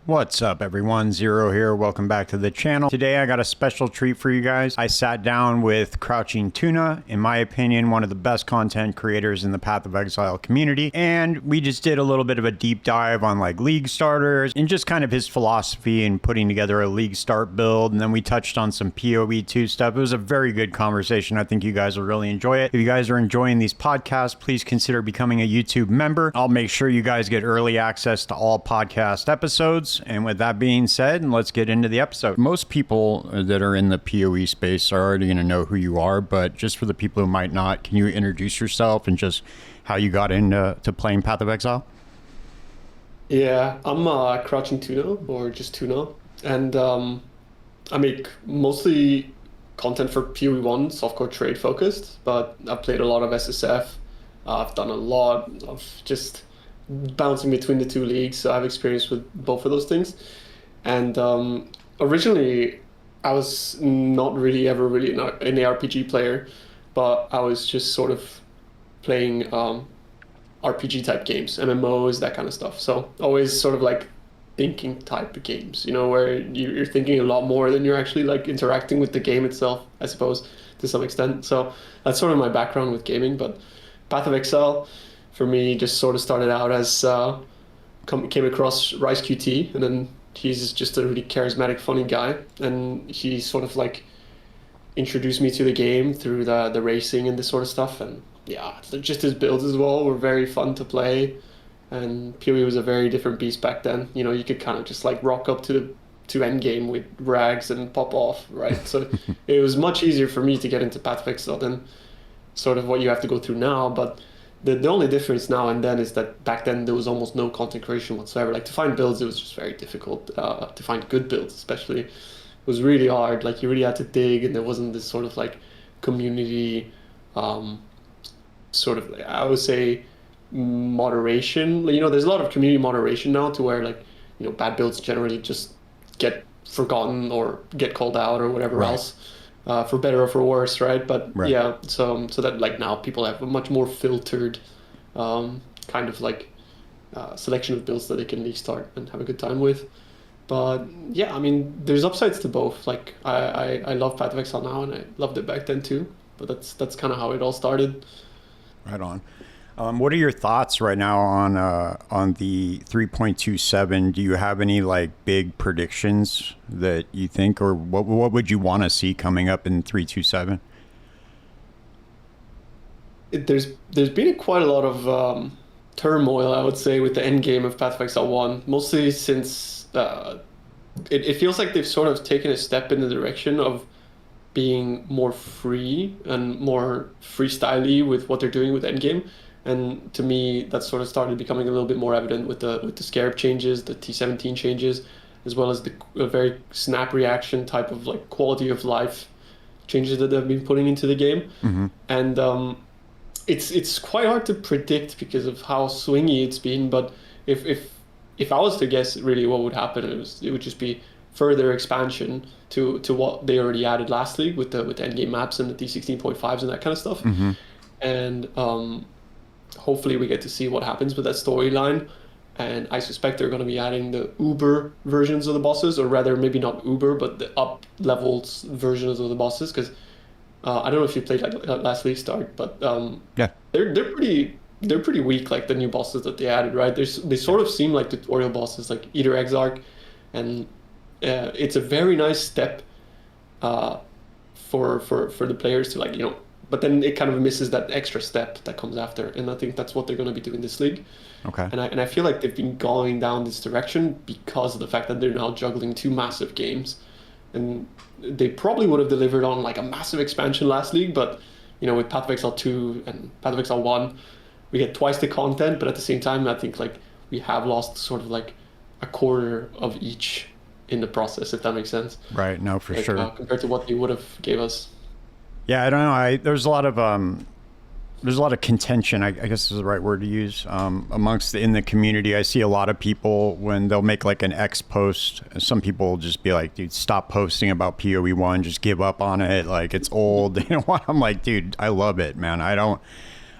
What's up everyone, Zero here. Welcome back to the channel. Today I got a special treat for you guys. I sat down with CrouchingTuna, in my opinion, one of the best content creators in the Path of Exile community. And we just did a little bit of a deep dive on like league starters and just kind of his philosophy in putting together a league start build. And then we touched on some POE 2 stuff. It was a very good conversation. I think you guys will really enjoy it. If you guys are enjoying these podcasts, please consider becoming a YouTube member. I'll make sure you guys get early access to all podcast episodes. And with that being said, let's get into the episode. Most people that are in the PoE space are already going to know who you are, but just for the people who might not, can you introduce yourself and just how you got into playing Path of Exile? Yeah, I'm CrouchingTuna, or just Tuna, and I make mostly content for PoE 1, softcore trade focused, but I've played a lot of SSF. I've done a lot of just bouncing between the two leagues, so I have experience with both of those things. And originally I was not really ever really an RPG player, but I was just sort of playing RPG type games, MMOs, that kind of stuff. So always sort of like thinking type of games, you know, where you're thinking a lot more than you're actually like interacting with the game itself, I suppose, to some extent. So that's sort of my background with gaming. But Path of Exile for me just sort of started out as came across Rice QT, and then he's just a really charismatic, funny guy, and he sort of like introduced me to the game through the racing and this sort of stuff. And yeah, just his builds as well were very fun to play, and PoE was a very different beast back then. You know, you could kind of just like rock up to Endgame with rags and pop off, right? So it was much easier for me to get into Path of Exile than sort of what you have to go through now. But the only difference now and then is that back then there was almost no content creation whatsoever. Like, to find builds, it was just very difficult. To find good builds especially, it was really hard. Like, you really had to dig, and there wasn't this sort of like community sort of, I would say, moderation. You know, there's a lot of community moderation now, to where, like, you know, bad builds generally just get forgotten or get called out or whatever else. For better or for worse, right? But yeah, so that like now people have a much more filtered kind of like selection of builds that they can league start and have a good time with. But yeah, I mean, there's upsides to both. Like I love Path of Exile now, and I loved it back then too. But that's kind of how it all started. Right on. What are your thoughts right now on the 3.27? Do you have any like big predictions that you think, or what would you want to see coming up in 3.27? There's been quite a lot of turmoil, I would say, with the Endgame of Path of Exile 1, mostly since it feels like they've sort of taken a step in the direction of being more free and more freestyle-y with what they're doing with Endgame. And to me, that sort of started becoming a little bit more evident with the Scarab changes, the T17 changes, as well as the very snap reaction type of like quality of life changes that they've been putting into the game. Mm-hmm. And it's quite hard to predict because of how swingy it's been. But if I was to guess really what would happen, it would just be further expansion to what they already added last league with the endgame maps and the T16.5s and that kind of stuff. Mm-hmm. And hopefully we get to see what happens with that storyline. And I suspect they're going to be adding the Uber versions of the bosses, or rather maybe not Uber, but the up levels versions of the bosses. Because I don't know if you played like last league start, but yeah, they're pretty weak, like the new bosses that they added, right? They sort of seem like tutorial bosses, like Eater Exarch, and it's a very nice step for the players to, like, you know. But then it kind of misses that extra step that comes after, and I think that's what they're going to be doing this league. Okay. And I feel like they've been going down this direction because of the fact that they're now juggling two massive games, and they probably would have delivered on like a massive expansion last league, but you know, with Path of Exile 2 and Path of Exile 1, we get twice the content, but at the same time, I think like we have lost sort of like a quarter of each in the process, if that makes sense. Right. No, for sure. Compared to what they would have gave us. Yeah, I don't know. There's a lot of contention, I guess is the right word to use, in the community. I see a lot of people when they'll make like an X post. Some people will just be like, "Dude, stop posting about PoE 1. Just give up on it. Like, it's old." You know what? I'm like, dude, I love it, man. I don't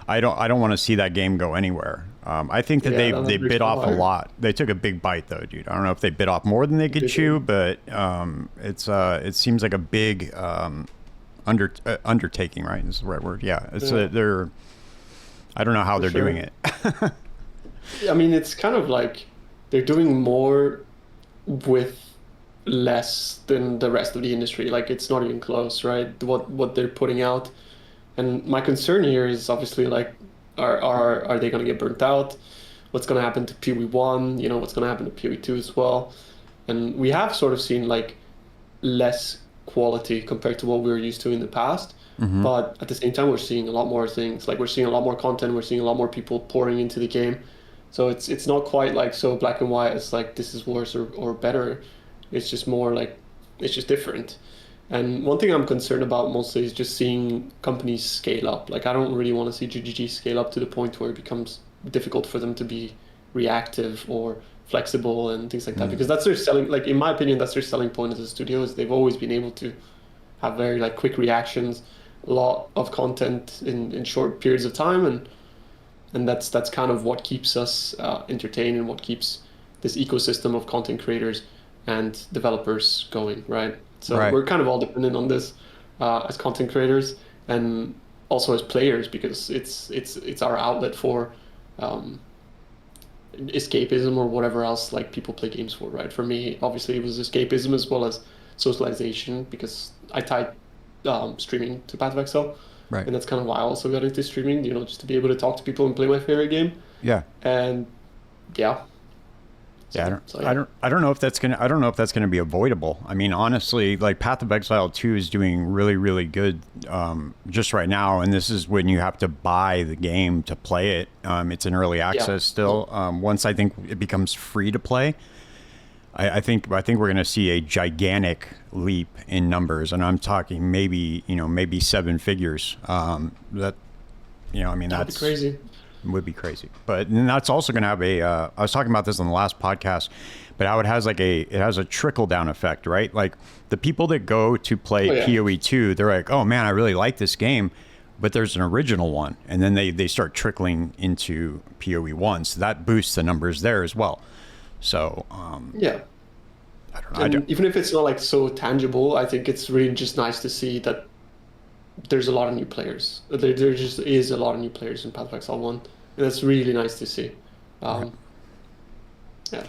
want to see that game go anywhere. I think that Yeah, they that breaks bit my off a heart. lot. They took a big bite though, dude. I don't know if they bit off more than they could Did chew, they? but it seems like a big undertaking, right? Is the right word. Yeah, Yeah, they're I don't know how for they're doing sure. it. I mean, it's kind of like they're doing more with less than the rest of the industry. Like it's not even close, right? What they're putting out. And my concern here is obviously like, are they going to get burnt out? What's going to happen to PoE one? You know, what's going to happen to PoE two as well? And we have sort of seen like less quality compared to what we were used to in the past. Hmm. But at the same time, we're seeing a lot more things. Like we're seeing a lot more content. We're seeing a lot more people pouring into the game. So it's not quite like so black and white. It's like this is worse or better. It's just more like it's just different. And one thing I'm concerned about mostly is just seeing companies scale up. Like I don't really want to see GGG scale up to the point where it becomes difficult for them to be reactive or flexible and things like that. Because that's their selling. Like in my opinion, that's their selling point as a studio is they've always been able to have very like quick reactions, a lot of content in short periods of time, and that's kind of what keeps us entertained and what keeps this ecosystem of content creators and developers going, right? So Right. we're kind of all dependent on this as content creators and also as players because it's our outlet for um, escapism or whatever else like people play games for, right? For me, obviously, it was escapism as well as socialization because I tied streaming to Path of Exile, Right. and that's kind of why I also got into streaming, you know, just to be able to talk to people and play my favorite game. Yeah. And yeah, Yeah, so yeah, I don't know if that's gonna, I don't know if that's gonna be avoidable. I mean, honestly, like Path of Exile 2 is doing really, really good just right now, and this is when you have to buy the game to play it. It's in early yeah, access still. Once I think it becomes free to play, I think we're gonna see a gigantic leap in numbers, and I'm talking maybe maybe seven figures. That I mean that'd be that's crazy. would be crazy. But then that's also going to have a. I was talking about this on the last podcast, but how it has a trickle down effect, right? Like the people that go to play Oh yeah, PoE two, they're like, oh man, I really like this game, but there's an original one, and then they start trickling into PoE one, so that boosts the numbers there as well. So yeah. I don't know. And even if it's not like so tangible, I think it's really just nice to see that there's a lot of new players. There just is a lot of new players in Path of Exile 1. And that's really nice to see. Right. Um, yeah.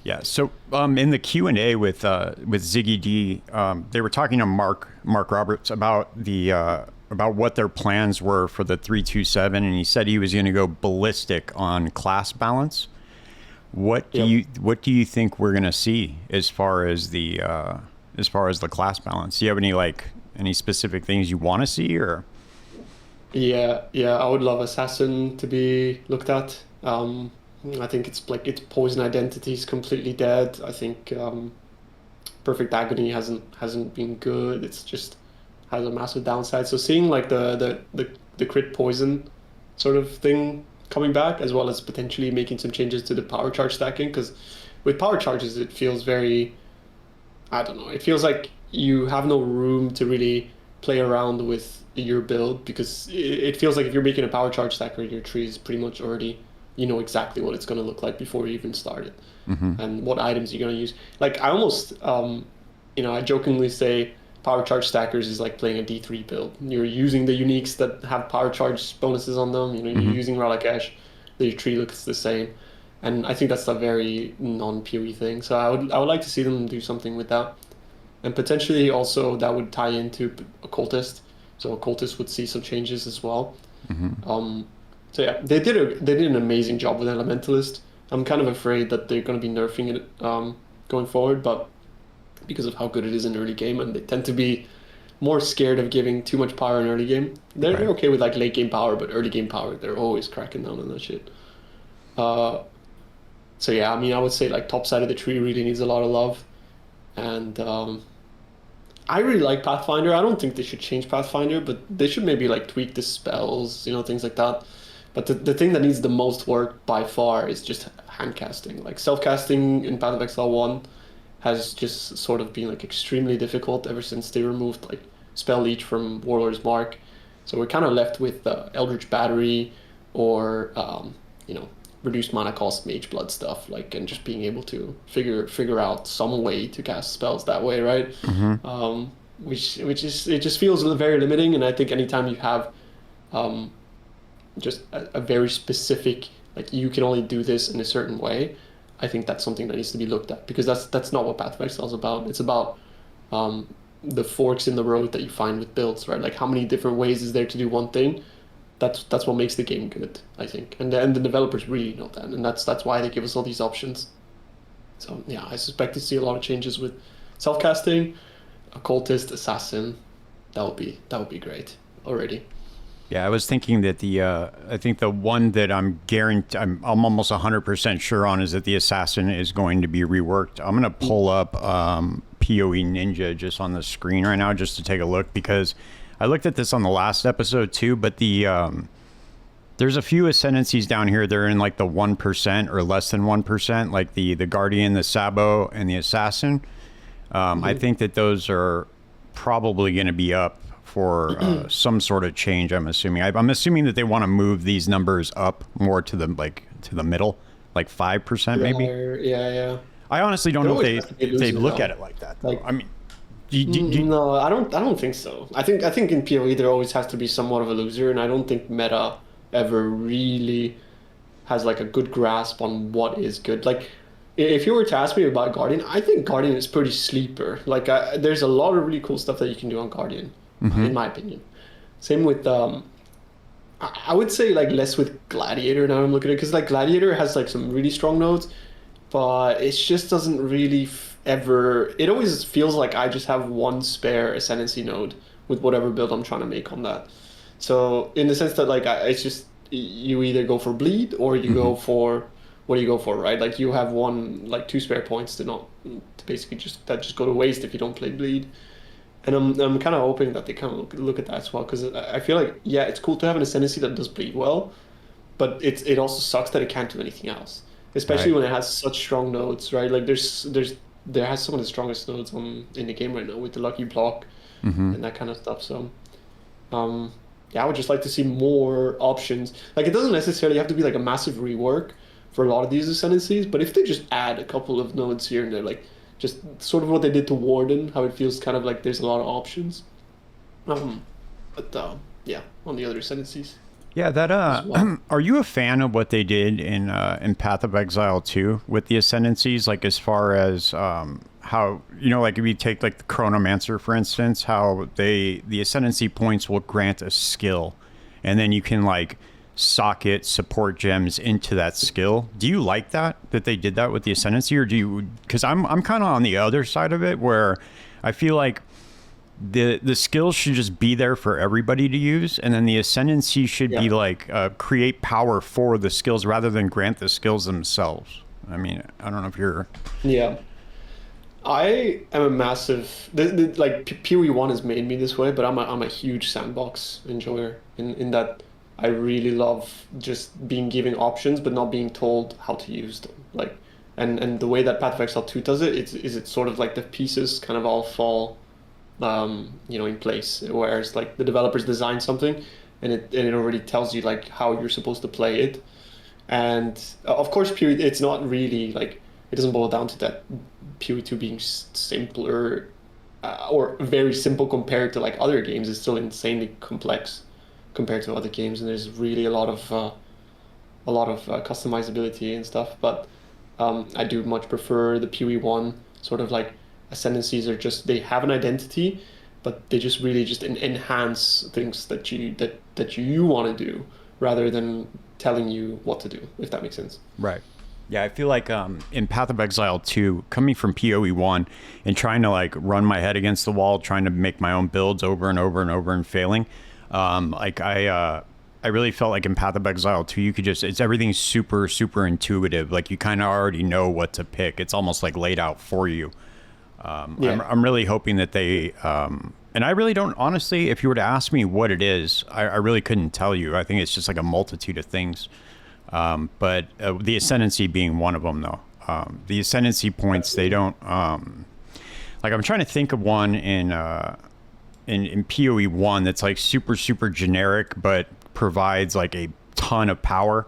Yeah. So in the Q&A with Ziggy D, they were talking to Mark Roberts about about what their plans were for the 327, and he said he was going to go ballistic on class balance. Yep. What do you think we're going to see as far as the class balance? Do you have any specific things you want to see or? Yeah, yeah, I would love Assassin to be looked at. I think it's like its poison identity is completely dead. I think Perfect Agony hasn't been good. It's just has a massive downside. So seeing like the crit poison sort of thing coming back, as well as potentially making some changes to the power charge stacking, because with power charges it feels very, I don't know, it feels like you have no room to really play around with your build because it feels like if you're making a power charge stacker, your tree is pretty much already, you know exactly what it's going to look like before you even start it Hmm. and what items you're going to use. Like I almost, I jokingly say power charge stackers is like playing a D3 build. You're using the uniques that have power charge bonuses on them. You know, you're Hmm. using Relic Ash, your tree looks the same. And I think that's a very non-PoE thing. So I would like to see them do something with that. And potentially also that would tie into occultist. So occultist would see some changes as well. Hmm. Um, so yeah, they did an amazing job with elementalist. I'm kind of afraid that they're going to be nerfing it going forward, but because of how good it is in early game, and they tend to be more scared of giving too much power in early game. They're Right. okay with like late game power, but early game power, they're always cracking down on that shit. Uh, so yeah, I mean, I would say like top side of the tree really needs a lot of love, and I really like Pathfinder. I don't think they should change Pathfinder, but they should maybe like tweak the spells, things like that. But the thing that needs the most work by far is just hand casting. Like self casting in Path of Exile 1 has just sort of been like extremely difficult ever since they removed like spell leech from Warlord's Mark. So we're kind of left with Eldritch Battery or reduced mana cost mage blood stuff, like, and just being able to figure out some way to cast spells that way, right? Which is, it just feels very limiting. And I think anytime you have just a very specific, like, you can only do this in a certain way, I think that's something that needs to be looked at, because that's not what Path of Exile is about. It's about the forks in the road that you find with builds, right? Like, how many different ways is there to do one thing? That's what makes the game good, I think. And the developers really know that, and that's why they give us all these options. So yeah, I suspect to see a lot of changes with self-casting, occultist, assassin. That would be great already. Yeah, I was thinking that I think the one that I'm almost 100% sure on is that the assassin is going to be reworked. I'm going to pull up POE Ninja just on the screen right now just to take a look, because I looked at this on the last episode too, but there's a few ascendancies down here that are in like the 1% or less than 1%, like the Guardian, the Sabo, and the Assassin. I think that those are probably going to be up for some sort of change. I'm assuming that they want to move these numbers up more to the middle, like 5% maybe. Yeah. I honestly don't know if they look at it like that, though. Like, I mean, no, I don't think so. I think in PoE there always has to be somewhat of a loser, and I don't think meta ever really has like a good grasp on what is good. Like, if you were to ask me about Guardian, I think Guardian is pretty sleeper. Like, there's a lot of really cool stuff that you can do on Guardian, in my opinion. Same with I would say like less with Gladiator now I'm looking at it, because like Gladiator has like some really strong nodes, but it just doesn't really ever. It always feels like I just have one spare Ascendancy node with whatever build I'm trying to make on that. So in the sense that like it's just, you either go for bleed or you go for, what do you go for, right? Like, you have two spare points to basically just go to waste if you don't play bleed. And I'm kind of hoping that they kind of look at that as well, because I feel like, yeah, it's cool to have an Ascendancy that does bleed well, but it also sucks that it can't do anything else, especially when it has such strong nodes, right? Like, there has some of the strongest nodes in the game right now with the Lucky Block and that kind of stuff. So yeah, I would just like to see more options. Like, it doesn't necessarily have to be like a massive rework for a lot of these Ascendancies, but if they just add a couple of nodes here and there, like just sort of what they did to Warden, how it feels kind of like there's a lot of options. Yeah, on the other Ascendancies. Yeah, that are you a fan of what they did in Path of Exile 2 with the Ascendancies? Like, as far as how, you know, like if you take like the Chronomancer, for instance, how the Ascendancy points will grant a skill, and then you can like socket support gems into that skill. Do you like that they did that with the Ascendancy, or do you? Because I'm kind of on the other side of it, where I feel like the skills should just be there for everybody to use, and then the Ascendancy should be like create power for the skills rather than grant the skills themselves. I mean, I don't know if you're... Yeah, I am a massive like PoE 1 has made me this way, but I'm a huge sandbox enjoyer in that I really love just being given options but not being told how to use them. Like, and the way that Path of Exile 2 does it, it's sort of like the pieces kind of all fall in place, whereas like the developers design something and it already tells you like how you're supposed to play it. And of course PoE, it's not really like, it doesn't boil down to that PoE 2 being simpler or very simple compared to like other games. It's still insanely complex compared to other games, and there's really a lot of customizability and stuff. But I do much prefer the PoE 1 sort of like Ascendancies are just, they have an identity, but they just really just enhance things that you want to do rather than telling you what to do, if that makes sense. Right. Yeah, I feel like in Path of Exile 2, coming from PoE 1 and trying to like run my head against the wall, trying to make my own builds over and over and over and failing, like I really felt like in Path of Exile 2, you could just, it's everything's super, super intuitive. Like, you kind of already know what to pick. It's almost like laid out for you. I'm really hoping that they, and I really don't, honestly, if you were to ask me what it is, I really couldn't tell you. I think it's just like a multitude of things. But the Ascendancy being one of them, though. The Ascendancy points, they don't, like, I'm trying to think of one in PoE 1 that's like super, super generic, but provides like a ton of power,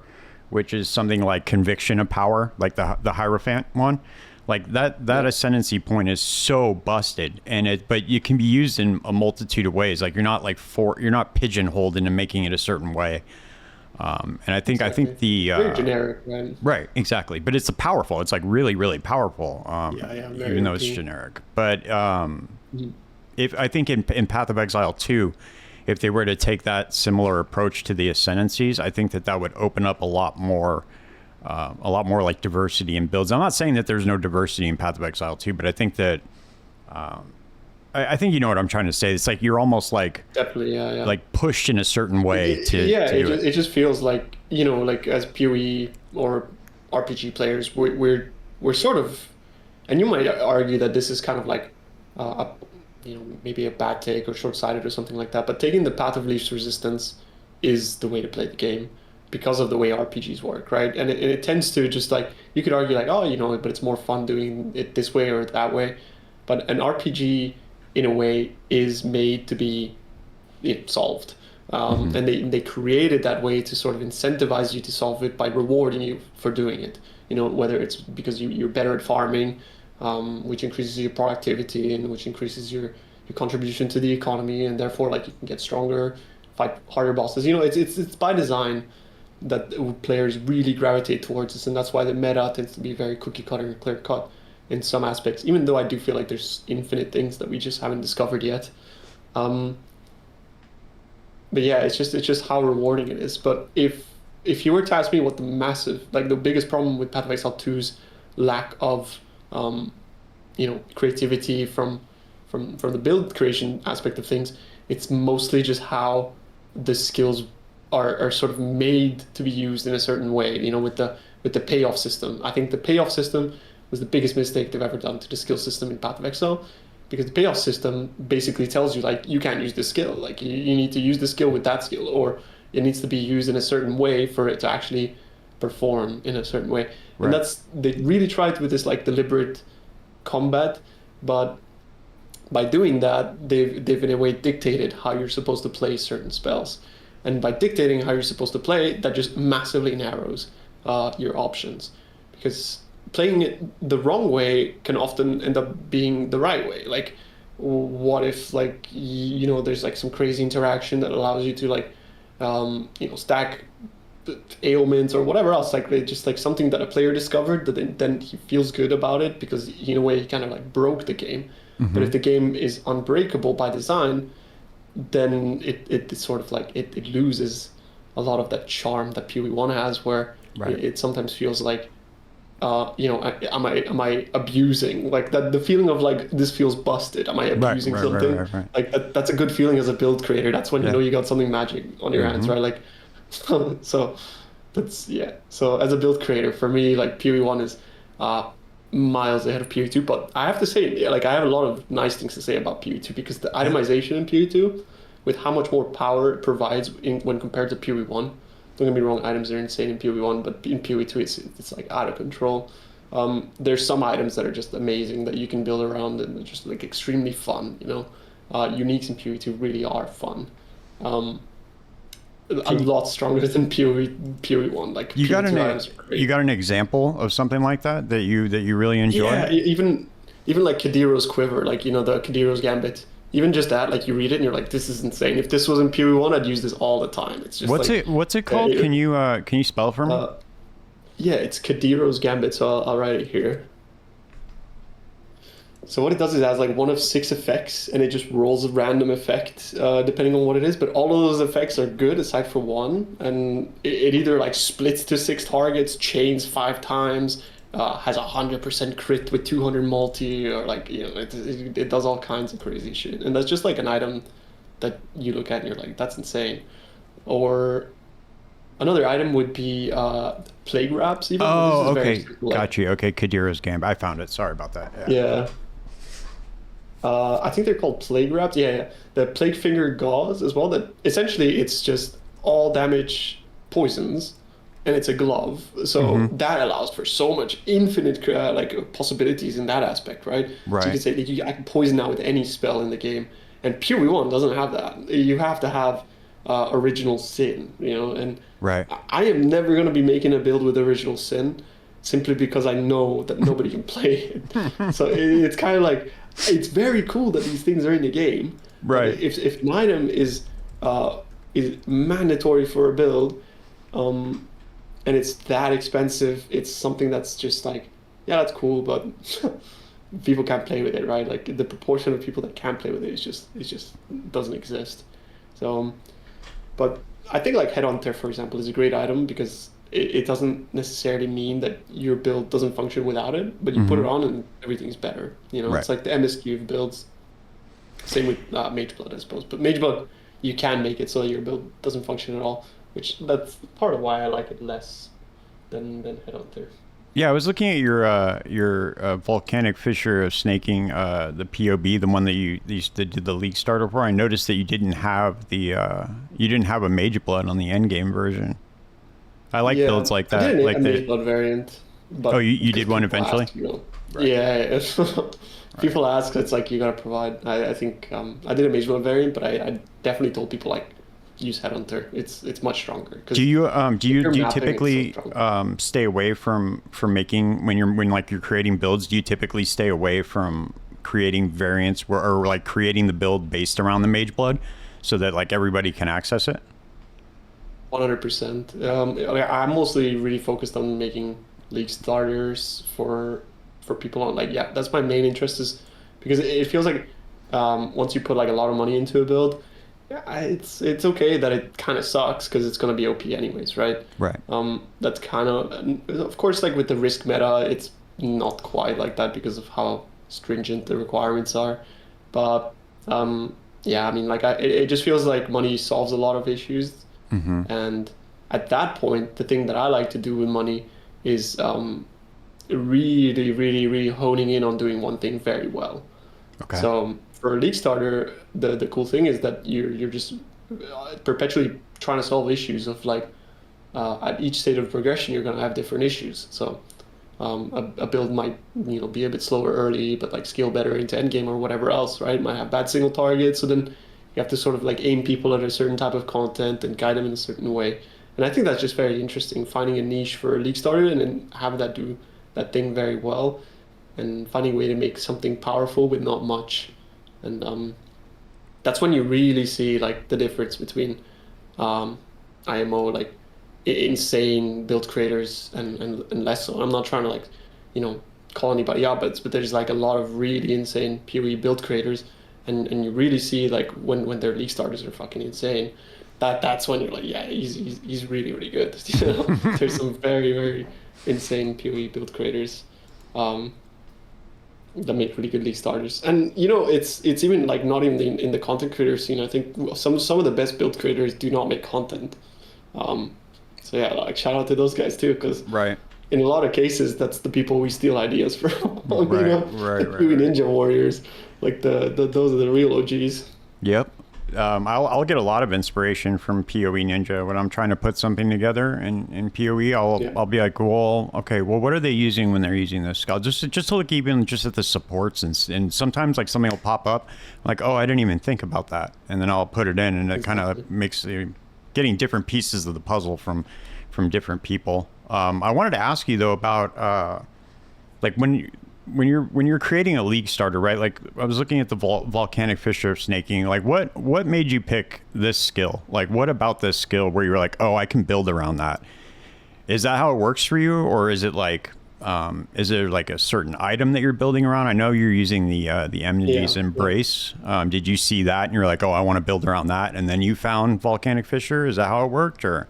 which is something like Conviction of Power, like the Hierophant one. Like that ascendancy point is so busted, but it can be used in a multitude of ways. Like you're not pigeonholed into making it a certain way. And I think the very generic, right? Right, exactly. But it's powerful. It's like really, really powerful. Even though it's generic. But if I think in Path of Exile 2, if they were to take that similar approach to the Ascendancies, I think that would open up a lot more like diversity in builds. I'm not saying that there's no diversity in Path of Exile 2, but I think that I think you know what I'm trying to say. It's like you're almost like definitely like pushed in a certain way it just feels like, you know, like as POE or RPG players, we're sort of, and you might argue that this is kind of like maybe a bad take or short-sighted or something like that, but taking the path of least resistance is the way to play the game because of the way RPGs work, right? And it tends to just like, you could argue like, oh, you know, but it's more fun doing it this way or that way. But an RPG, in a way, is made to be solved. And they created that way to sort of incentivize you to solve it by rewarding you for doing it. You know, whether it's because you're better at farming, which increases your productivity and which increases your contribution to the economy, and therefore like you can get stronger, fight harder bosses. You know, it's by design that players really gravitate towards this, and that's why the meta tends to be very cookie cutter and clear cut in some aspects, even though I do feel like there's infinite things that we just haven't discovered yet. But yeah, it's just how rewarding it is. But if you were to ask me what the biggest problem with Path of Exile 2's lack of creativity from the build creation aspect of things, it's mostly just how the skills are sort of made to be used in a certain way, you know, with the payoff system. I think the payoff system was the biggest mistake they've ever done to the skill system in Path of Exile, because the payoff system basically tells you like you can't use this skill, like you need to use the skill with that skill, or it needs to be used in a certain way for it to actually perform in a certain way. Right. And they really tried with this like deliberate combat, but by doing that they've in a way dictated how you're supposed to play certain spells, and by dictating how you're supposed to play, that just massively narrows your options, because playing it the wrong way can often end up being the right way. Like, what if like there's like some crazy interaction that allows you to like stack ailments or whatever else, like just like something that a player discovered that then he feels good about it because in a way he kind of like broke the game. But if the game is unbreakable by design, then it sort of like it loses a lot of that charm that PoE 1 has, where it sometimes feels like am I abusing, like that, the feeling of like this feels busted, am I abusing something? Right. Like that's a good feeling as a build creator. That's when you know you got something magic on your hands, right? Like so that's so as a build creator, for me, like PoE 1 is miles ahead of PoE 2, but I have to say, like I have a lot of nice things to say about PoE 2, because the itemization in PoE 2, with how much more power it provides when compared to PoE 1. Don't get me wrong, items are insane in PoE 1, but in PoE 2 it's like out of control. There's some items that are just amazing that you can build around, and they're just like extremely fun, you know. Uniques in PoE 2 really are fun. A lot stronger than PoE 1. Like you got an example of something like that you really enjoy? Yeah, even like Kadiro's Quiver, like the Kadiro's Gambit. Even just that, like you read it and you're like, this is insane. If this was in PoE 1, I'd use this all the time. It's just what's it called? Can you spell for me? Yeah, it's Kadiro's Gambit. So I'll write it here. So what it does is it has like one of 6 effects, and it just rolls a random effect depending on what it is. But all of those effects are good aside for one, and it either like splits to 6 targets, chains 5 times, has 100% crit with 200 multi, or like it does all kinds of crazy shit. And that's just like an item that you look at and you're like, that's insane. Or another item would be Plague Wraps. Even. Oh, okay, got you. Okay, Kadiro's Gambit. I found it. Sorry about that. Yeah. I think they're called Plague Wraps. Yeah. The Plague Finger Gauze as well. That essentially it's just all damage poisons, and it's a glove. So that allows for so much infinite like possibilities in that aspect, right? Right. So you can say I can poison now with any spell in the game, and PoE 1 doesn't have that. You have to have original sin, you know, and Right. I am never going to be making a build with original sin simply because I know that nobody can play it. So it's kind of like, it's very cool that these things are in the game. Right. But if an item is mandatory for a build, and it's that expensive, it's something that's just like, yeah, that's cool, but people can't play with it, right? Like the proportion of people that can't play with it just doesn't exist. So, but I think like Headhunter, for example, is a great item because it doesn't necessarily mean that your build doesn't function without it, but you put it on and everything's better. You know, Right. it's like the MSQ of builds. Same with Mageblood, I suppose. But Mageblood, you can make it so that your build doesn't function at all, which that's part of why I like it less than Headhunter. Yeah, I was looking at your volcanic fissure of snaking, the POB, the one that you did the league starter for. I noticed that you didn't have a Mage Blood on the endgame version. I like builds like that. I did like a Mage Blood variant. But oh, you did one eventually? ask, you know. Right. Yeah. People ask, it's like you gotta provide. I think I did a Mage Blood variant, but I definitely told people like use Headhunter. It's much stronger. Do you mapping, typically it's so stay away from making when you're creating builds? Do you typically stay away from creating variants or like creating the build based around the Mage Blood so that like everybody can access it? 100%. I'm mostly really focused on making league starters for people on that's my main interest, is because it feels like once you put like a lot of money into a build, it's okay that it kind of sucks because it's going to be OP anyways, right? Right. That's kind of course, like with the risk meta, it's not quite like that because of how stringent the requirements are, but yeah, I mean, like it just feels like money solves a lot of issues. And at that point, the thing that I like to do with money is really, really, really honing in on doing one thing very well. Okay. So for a league starter, the cool thing is that you're just perpetually trying to solve issues of like at each state of progression, you're gonna have different issues. So a build might be a bit slower early, but like scale better into endgame or whatever else, right? Might have bad single targets, so then you have to sort of like aim people at a certain type of content and guide them in a certain way. And I think that's just very interesting, finding a niche for a league starter and then having that do that thing very well and finding a way to make something powerful with not much. And that's when you really see like the difference between IMO, like insane build creators and less so. I'm not trying to like, call anybody out, but there's like a lot of really insane PoE build creators. And you really see like when their league starters are fucking insane, that's when you're like, yeah, he's really, really good. There's some very, very insane PoE build creators that make really good league starters. And it's even like not even in the content creator scene. I think some of the best build creators do not make content. So yeah, like shout out to those guys too, because right. In a lot of cases, that's the people we steal ideas from. Right. Ninja Warriors, like those are the real OGs. Yep. I'll get a lot of inspiration from PoE Ninja when I'm trying to put something together in PoE. I'll be like, well, okay, well, what are they using when they're using this skull? Just to look even just at the supports and sometimes like something will pop up, like, oh, I didn't even think about that, and then I'll put it in, and it kind of makes getting different pieces of the puzzle from different people. I wanted to ask you though about like when you're creating a league starter, right? Like I was looking at the volcanic fissure of snaking. Like what made you pick this skill? Like what about this skill where you're like, oh, I can build around that? Is that how it works for you, or is it like is there like a certain item that you're building around? I know you're using the Enmity's Embrace. Did you see that and you're like, oh, I want to build around that, and then you found volcanic fissure? Is that how it worked, or?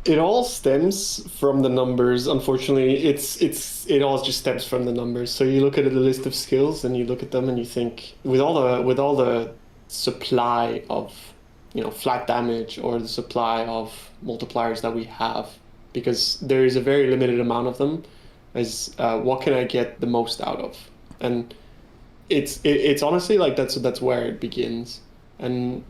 It all stems from the numbers. Unfortunately, it all just stems from the numbers. So you look at the list of skills and you look at them and you think, with all the supply of flat damage or the supply of multipliers that we have, because there is a very limited amount of them, is what can I get the most out of? And it's honestly like that's where it begins. And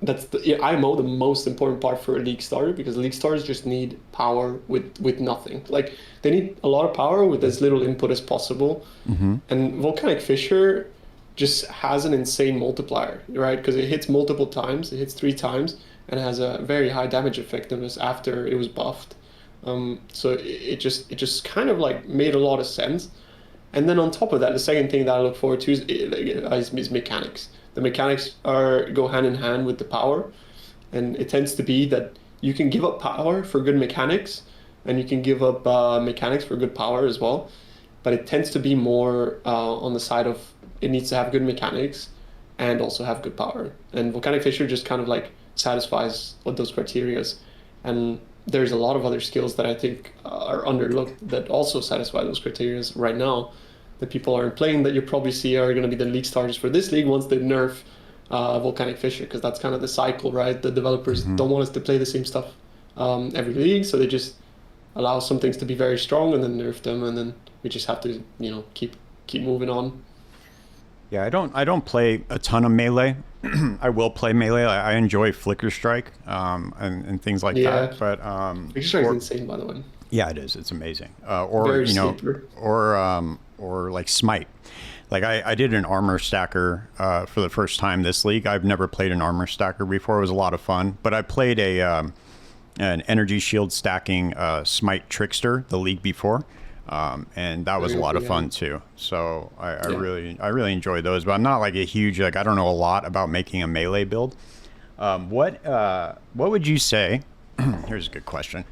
that's the IMO, the most important part for a league starter, because league starters just need power with nothing. Like they need a lot of power with as little input as possible. And volcanic fissure, just has an insane multiplier, right? Because it hits multiple times, it hits 3 times, and it has a very high damage effectiveness after it was buffed. So it just kind of like made a lot of sense. And then on top of that, the second thing that I look forward to is mechanics. The mechanics go hand in hand with the power, and it tends to be that you can give up power for good mechanics, and you can give up mechanics for good power as well. But it tends to be more on the side of it needs to have good mechanics and also have good power. And Volcanic Fissure just kind of like satisfies what those criterias. And there's a lot of other skills that I think are underlooked that also satisfy those criterias right now that people aren't playing, that you probably see are going to be the league starters for this league once they nerf Volcanic Fissure, because that's kind of the cycle, right? The developers don't want us to play the same stuff every league, so they just allow some things to be very strong and then nerf them, and then we just have to, keep moving on. Yeah, I don't play a ton of melee. I will play melee. I enjoy Flicker Strike and things like that. But Flicker Strike is insane, by the way. Yeah, it is. It's amazing. Or very or like Smite. Like I did an armor stacker for the first time this league. I've never played an armor stacker before. It was a lot of fun. But I played an energy shield stacking Smite Trickster the league before. And that was a lot of fun too. So I really enjoyed those, but I'm not like a huge, I don't know a lot about making a melee build. What would you say, here's a good question.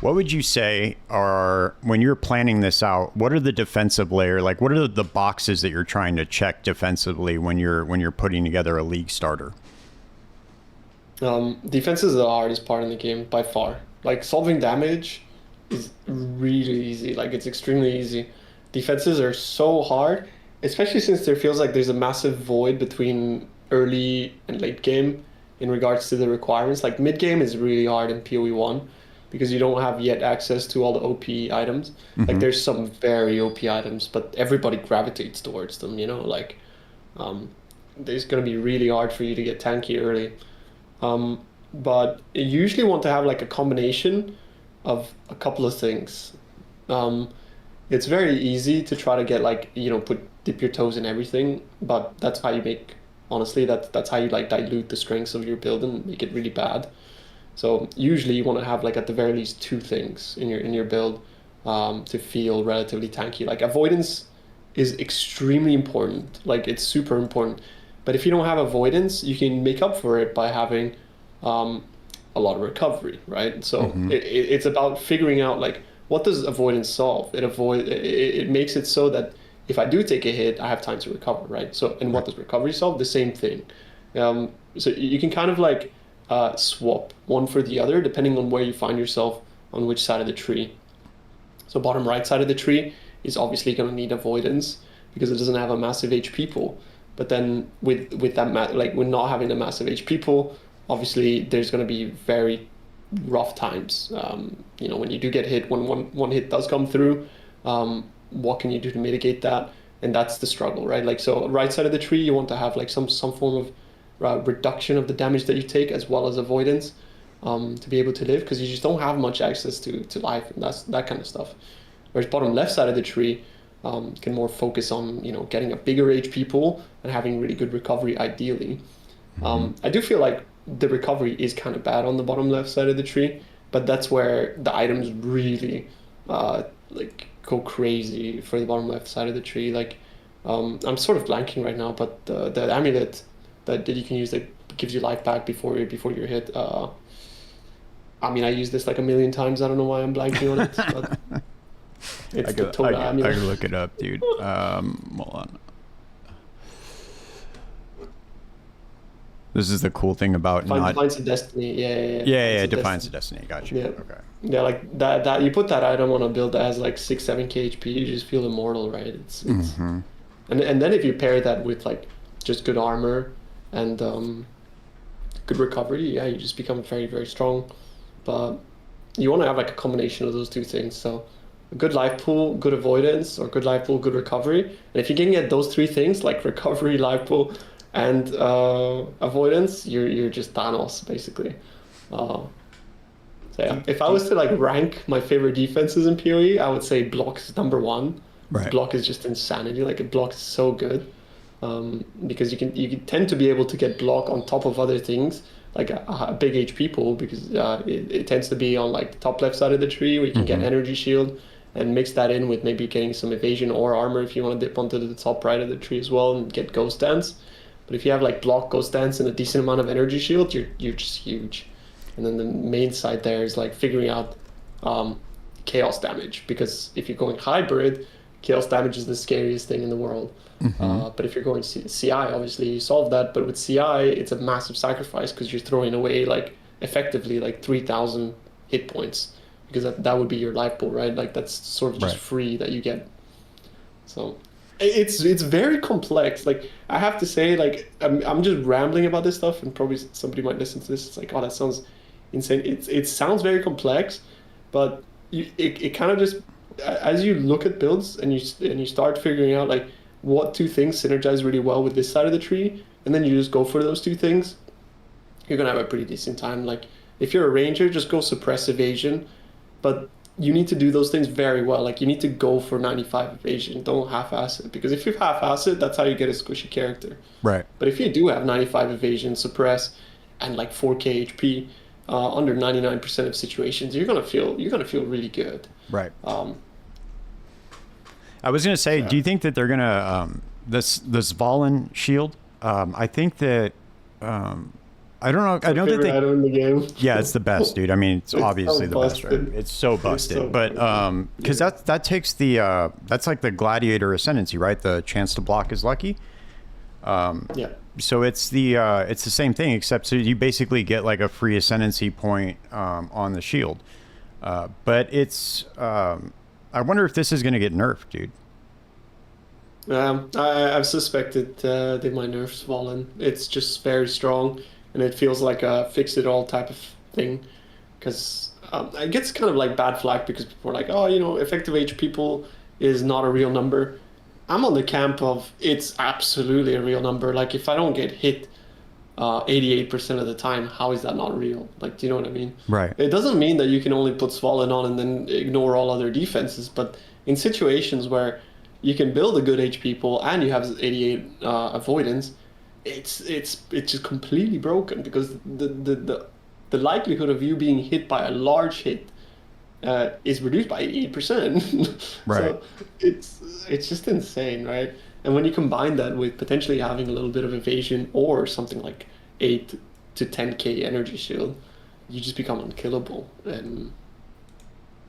What would you say are, when you're planning this out, what are the defensive layer, like what are the boxes that you're trying to check defensively when you're putting together a league starter? Defense is the hardest part in the game by far. Like solving damage is really easy. Like it's extremely easy. Defenses are so hard, especially since there feels like there's a massive void between early and late game in regards to the requirements. Like mid game is really hard in PoE 1 because you don't have yet access to all the OP items. Like there's some very OP items, but everybody gravitates towards them, like there's going to be really hard for you to get tanky early. But you usually want to have like a combination of a couple of things. It's very easy to try to get like, dip your toes in everything, but that's how you make, honestly, that's how you like dilute the strengths of your build and make it really bad. So usually you want to have like at the very least 2 things in your build to feel relatively tanky. Like avoidance is extremely important. Like it's super important. But if you don't have avoidance, you can make up for it by having a lot of recovery, right? So it's about figuring out like what does avoidance solve? It makes it so that if I do take a hit, I have time to recover, right? So and what does recovery solve? The same thing. So you can kind of like swap one for the other depending on where you find yourself on which side of the tree. So bottom right side of the tree is obviously going to need avoidance because it doesn't have a massive HP pool. But then with that with not having a massive HP pool, obviously there's going to be very rough times. When you do get hit, when one hit does come through, what can you do to mitigate that? And that's the struggle, right? Like, so right side of the tree, you want to have like some form of reduction of the damage that you take as well as avoidance to be able to live, because you just don't have much access to life and that kind of stuff. Whereas bottom left side of the tree can more focus on getting a bigger HP pool and having really good recovery ideally. I do feel like the recovery is kind of bad on the bottom left side of the tree, but that's where the items really go crazy for the bottom left side of the tree. Like I'm sort of blanking right now, but the amulet that you can use that gives you life back before you're hit. I use this like a million times. I don't know why I'm blanking on it. But it's the Toga amulet. I can look it up, dude. Hold on. This is the cool thing about Defiance of Destiny. Yeah, Defiance of Destiny. Got you. Yeah. Okay. Yeah, like that you put that item on a build that has like 6-7k HP, you just feel immortal, right? It's and then if you pair that with like just good armor and good recovery, you just become very, very strong. But you want to have like a combination of those 2 things. So a good life pool, good avoidance, or good life pool, good recovery. And if you can get those 3 things, like recovery, life pool, and avoidance, you're just Thanos basically. So yeah, if I was to like rank my favorite defenses in PoE, I would say block is number 1. Right. Block is just insanity. Like block is so good. because you can tend to be able to get block on top of other things like a big HP pool, because it tends to be on like the top left side of the tree where you can get energy shield, and mix that in with maybe getting some evasion or armor if you want to dip onto the top right of the tree as well and get ghost dance. But if you have like block, ghost dance, and a decent amount of energy shield, you're just huge. And then the main side there is like figuring out chaos damage, because if you're going hybrid, chaos damage is the scariest thing in the world. But if you're going CI, obviously you solve that. But with CI, it's a massive sacrifice because you're throwing away like effectively like 3,000 hit points, because that would be your life pool, right? Like that's sort of just free that you get. So it's very complex. Like I have to say, like I'm just rambling about this stuff, and probably somebody might listen to this. It's like, oh, that sounds insane. It sounds very complex, but it kind of just, as you look at builds and you start figuring out like what two things synergize really well with this side of the tree, and then you just go for those two things, you're gonna have a pretty decent time. Like if you're a ranger, just go suppress evasion, but you need to do those things very well. Like you need to go for 95 evasion. Don't half-ass it, because if you half-ass it, that's how you get a squishy character. Right. But if you do have 95 evasion, suppress, and like 4k HP under 99% of situations, you're gonna feel really good. Right. I was gonna say, do you think that they're gonna this Valen shield? I think that I don't know. I know that they. Item in the game. Yeah, it's the best, dude. I mean, it's obviously so the best, right? It's so busted, so but because that takes the that's like the gladiator ascendancy, right? The chance to block is lucky. Yeah. So it's the same thing, except so you basically get like a free ascendancy point on the shield, but it's I wonder if this is gonna get nerfed, dude. I've suspected they might nerf Svalin. It's just very strong, and it feels like a fix-it-all type of thing, because it gets kind of like bad flag because people are like, oh, effective HP pool is not a real number. I'm on the camp of it's absolutely a real number. Like if I don't get hit 88% of the time, how is that not real? Like, do you know what I mean? Right. It doesn't mean that you can only put Svalin on and then ignore all other defenses, but in situations where you can build a good HP pool and you have 88 avoidance, it's just completely broken, because the likelihood of you being hit by a large hit is reduced by 88%. Right. So it's just insane, right? And when you combine that with potentially having a little bit of evasion or something like 8 to 10k energy shield, you just become unkillable. And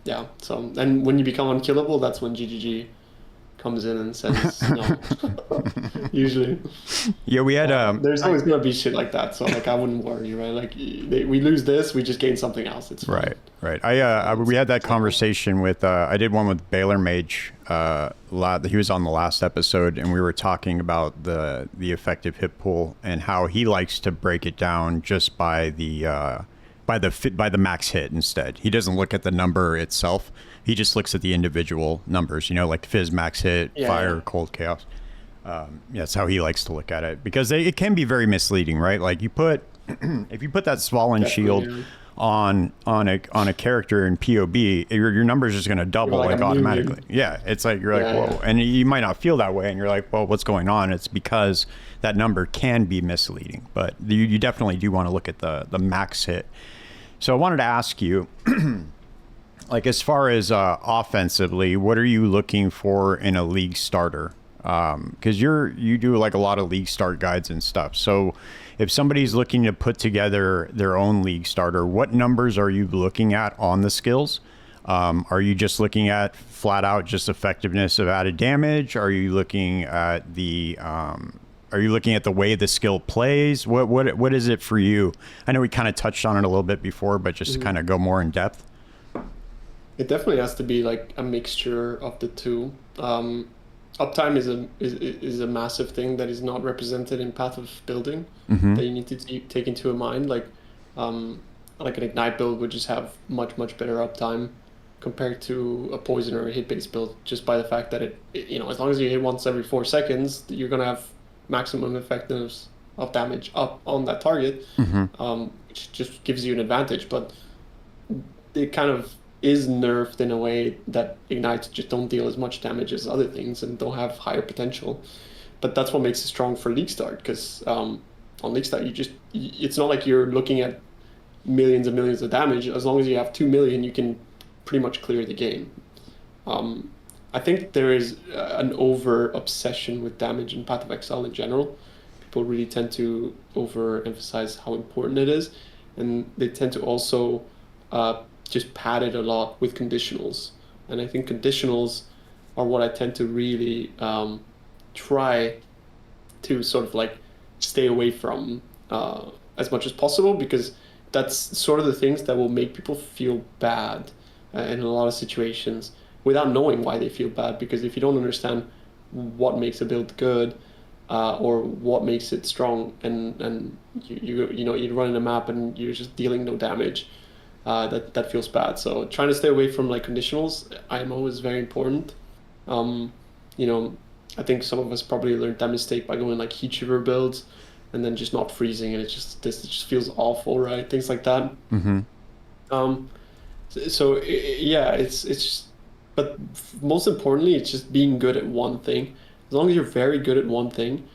yeah, so, and when you become unkillable, that's when GGG comes in and says no. Usually. Yeah, we had there's always gonna be shit like that, so like I wouldn't worry, right? Like we lose this, we just gain something else. It's fine. Right. We had that conversation with I did one with Baylor Mage. He was on the last episode, and we were talking about the effective hit pool and how he likes to break it down just by the max hit instead. He doesn't look at the number itself. He just looks at the individual numbers, like Fizz max hit, fire, cold chaos. That's how he likes to look at it, because it can be very misleading, right? Like you put, if you put that Svalin shield on a character in POB, your number's just going to double like automatically. Yeah, it's like you're like, whoa, and you might not feel that way, and you're like, well, what's going on? It's because that number can be misleading, but you definitely do want to look at the max hit. So I wanted to ask you. Like as far as offensively, what are you looking for in a league starter? Because you do like a lot of league start guides and stuff. So if somebody's looking to put together their own league starter, what numbers are you looking at on the skills? Are you just looking at flat out just effectiveness of added damage? Are you looking at the way the skill plays? What is it for you? I know we kind of touched on it a little bit before, but just to kind of go more in depth. It definitely has to be like a mixture of the two. Uptime is a massive thing that is not represented in Path of Building, that you need to take into mind. Like an Ignite build would just have much better uptime compared to a Poison or a hit-based build, just by the fact that it as long as you hit once every 4 seconds, you're gonna have maximum effectiveness of damage up on that target, which just gives you an advantage. But it kind of is nerfed in a way that Ignites just don't deal as much damage as other things and don't have higher potential. but that's what makes it strong for League Start, because on League Start it's not like you're looking at millions and millions of damage. As long as you have 2 million, you can pretty much clear the game. I think there is an over obsession with damage in Path of Exile in general. People really tend to overemphasize how important it is, and they tend to also just pad it a lot with conditionals. And I think conditionals are what I tend to really try to sort of like stay away from as much as possible, because that's sort of the things that will make people feel bad in a lot of situations without knowing why they feel bad. Because if you don't understand what makes a build good or what makes it strong, and you're running a map and you're just dealing no damage, that feels bad. So trying to stay away from like conditionals, IMO is very important. I think some of us probably learned that mistake by going like heat shiver builds and then just not freezing, and it just feels awful, right? Things like that. Mm-hmm. It's just, but most importantly, it's just being good at one thing. As long as you're very good at one thing,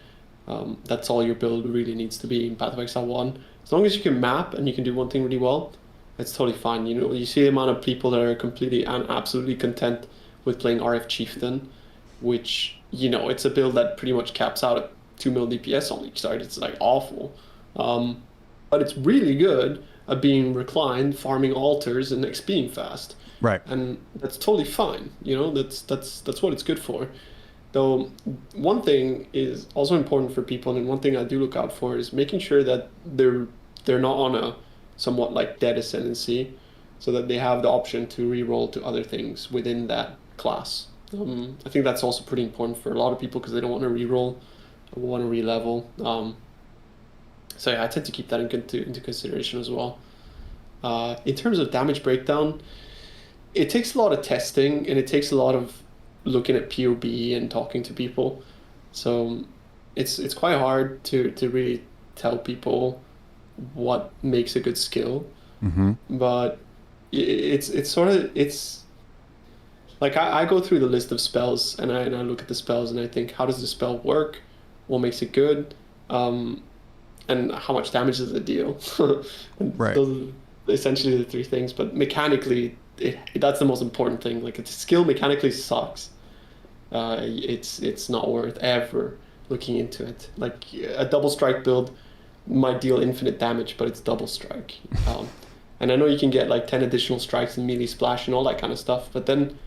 that's all your build really needs to be in Path of Exile 1. As long as you can map and you can do one thing really well, it's totally fine. You see the amount of people that are completely and absolutely content with playing RF Chieftain, which, it's a build that pretty much caps out at 2 mil DPS on League Start. It's like awful. But it's really good at being reclined, farming altars, and XPing fast. Right. And that's totally fine. That's what it's good for. Though one thing is also important for people, and one thing I do look out for is making sure that they're not on a somewhat like dead Ascendancy, so that they have the option to reroll to other things within that class. I think that's also pretty important for a lot of people, because they don't want to reroll, or want to re-level. So yeah, I tend to keep that into consideration as well. In terms of damage breakdown, it takes a lot of testing, and it takes a lot of looking at POE and talking to people. So it's quite hard to really tell people what makes a good skill. Mm-hmm. But it's like I go through the list of spells, and I look at the spells, and I think, how does the spell work? What makes it good? And how much damage does it deal? Right. Those are essentially the three things. But mechanically, that's the most important thing. Like, if the skill mechanically sucks, it's not worth ever looking into it. Like, a double strike build might deal infinite damage, but it's double strike. And I know you can get like 10 additional strikes and melee splash and all that kind of stuff, but then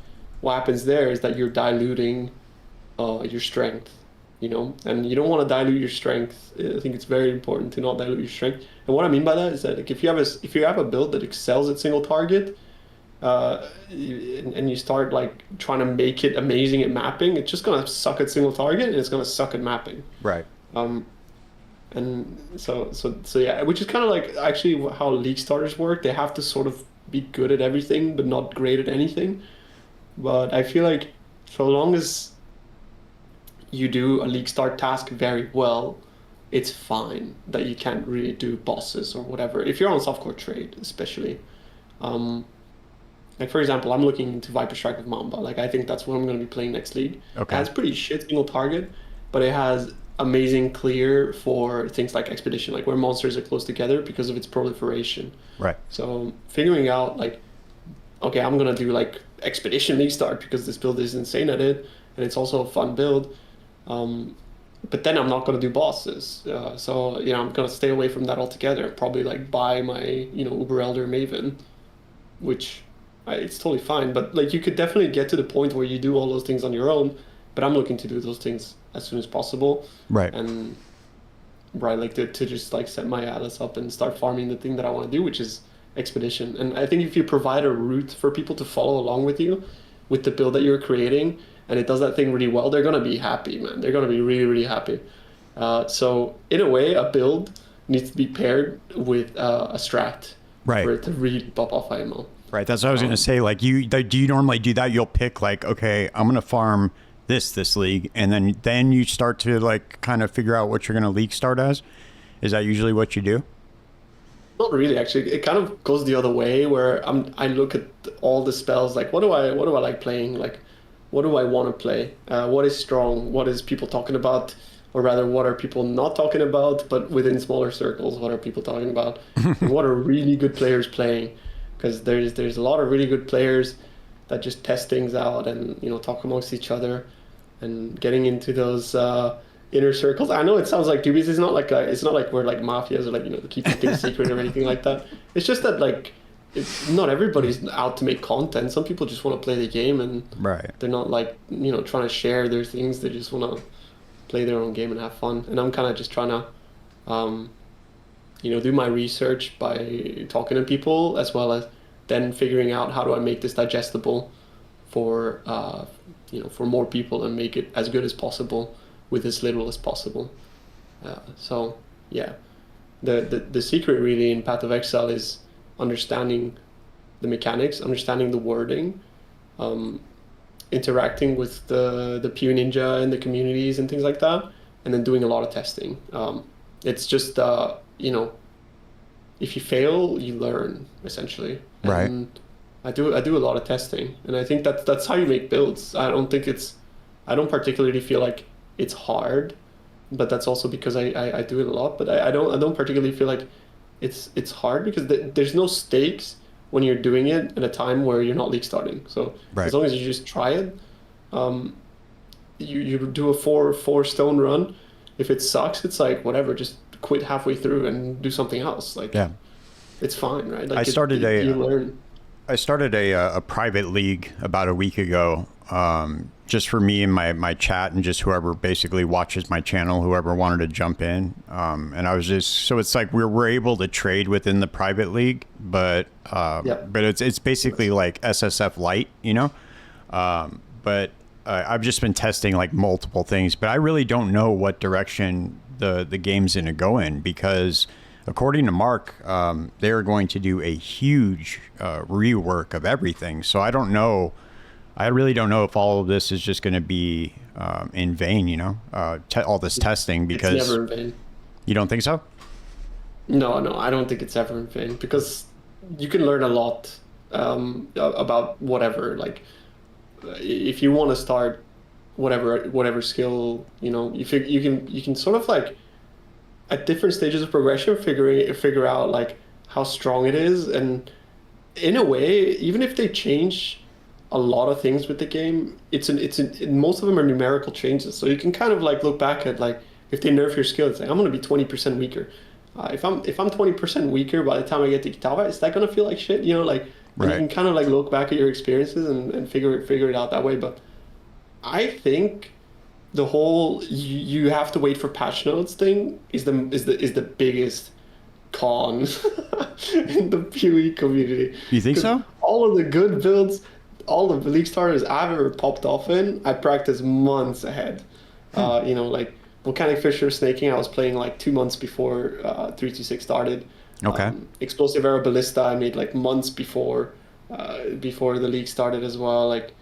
what happens there is that you're diluting your strength, and you don't want to dilute your strength. I think it's very important to not dilute your strength. And what I mean by that is that, like, if you have a build that excels at single target, and you start like trying to make it amazing at mapping, it's just gonna suck at single target, and it's gonna suck at mapping. Right. And so yeah, which is kind of like actually how League starters work. They have to sort of be good at everything, but not great at anything. But I feel like so long as you do a League start task very well, it's fine that you can't really do bosses or whatever. If you're on softcore trade, especially. Like, for example, I'm looking into Viper Strike with Mamba. Like, I think that's what I'm going to be playing next league. Okay. It has pretty shit single target, but it has amazing clear for things like Expedition, like where monsters are close together because of its proliferation. Right. So figuring out like, okay, I'm going to do like Expedition League Start because this build is insane at it, and it's also a fun build. But then I'm not going to do bosses. So, I'm going to stay away from that altogether and probably like buy my, Uber Elder Maven, which it's totally fine. But like, you could definitely get to the point where you do all those things on your own, but I'm looking to do those things as soon as possible. Right. And like to just like set my Atlas up and start farming the thing that I want to do, which is Expedition. And I think if you provide a route for people to follow along with you with the build that you're creating, and it does that thing really well, they're going to be happy, man. They're going to be really, really happy. So in a way, a build needs to be paired with a strat, right, for it to really pop off IMO. Right. That's what I was going to say. Like, do you normally do that? You'll pick like, okay, I'm going to farm this league, and then you start to like kind of figure out what you're going to league start as. Is that usually what you do? Not really, actually. It kind of goes the other way, where I look at all the spells, like what do I like playing? Like what do I want to play? What is strong? What is people talking about? Or rather, what are people not talking about? But within smaller circles, what are people talking about? And what are really good players playing? Because there's a lot of really good players that just test things out and talk amongst each other, and getting into those inner circles. I know it sounds like dubious. It's not like we're like mafias or like keeping things secret or anything like that. It's just that like not everybody's out to make content. Some people just want to play the game, and Right. they're not like trying to share their things. They just want to play their own game and have fun. And I'm kind of just trying to do my research by talking to people, as well as then figuring out how do I make this digestible for for more people and make it as good as possible with as little as possible. So yeah, the secret really in Path of Exile is understanding the mechanics, understanding the wording, interacting with the POE Ninja and the communities and things like that, and then doing a lot of testing. It's just if you fail, you learn essentially. Right. And I do a lot of testing, and I think that's how you make builds. I don't particularly feel like it's hard, but that's also because I do it a lot. But I don't particularly feel like it's hard, because there's no stakes when you're doing it at a time where you're not league starting. So Right. as long as you just try it, you do a four stone run. If it sucks, it's like whatever, just quit halfway through and do something else. Like Yeah. it's fine, right? Like you learn. I started a private league about a week ago, just for me and my chat and just whoever basically watches my channel, whoever wanted to jump in. And I was so it's like we're able to trade within the private league, but it's basically like SSF light, but I've just been testing like multiple things, but I really don't know what direction the game's going to go in, because according to Mark, they're going to do a huge rework of everything. So I really don't know if all of this is just going to be in vain, all this testing, because it's never in vain. You don't think so? No, I don't think it's ever in vain, because you can learn a lot about whatever. Like if you want to start whatever skill, you can sort of like at different stages of progression figure out like how strong it is. And in a way, even if they change a lot of things with the game, most of them are numerical changes. So you can kind of like look back at like if they nerf your skill, it's like I'm going to be 20% weaker. If I'm 20% weaker by the time I get to Kitava, is that going to feel like shit? Right. You can kind of like look back at your experiences and figure it out that way. But I think the whole you have to wait for patch notes thing is the biggest con in the PoE community. You think so? All of the good builds, all of the league starters I've ever popped off in, I practiced months ahead. Like Volcanic Fissure Snaking, I was playing like 2 months before 326 started. Okay. Explosive Arrow Ballista I made like months before the league started as well. Like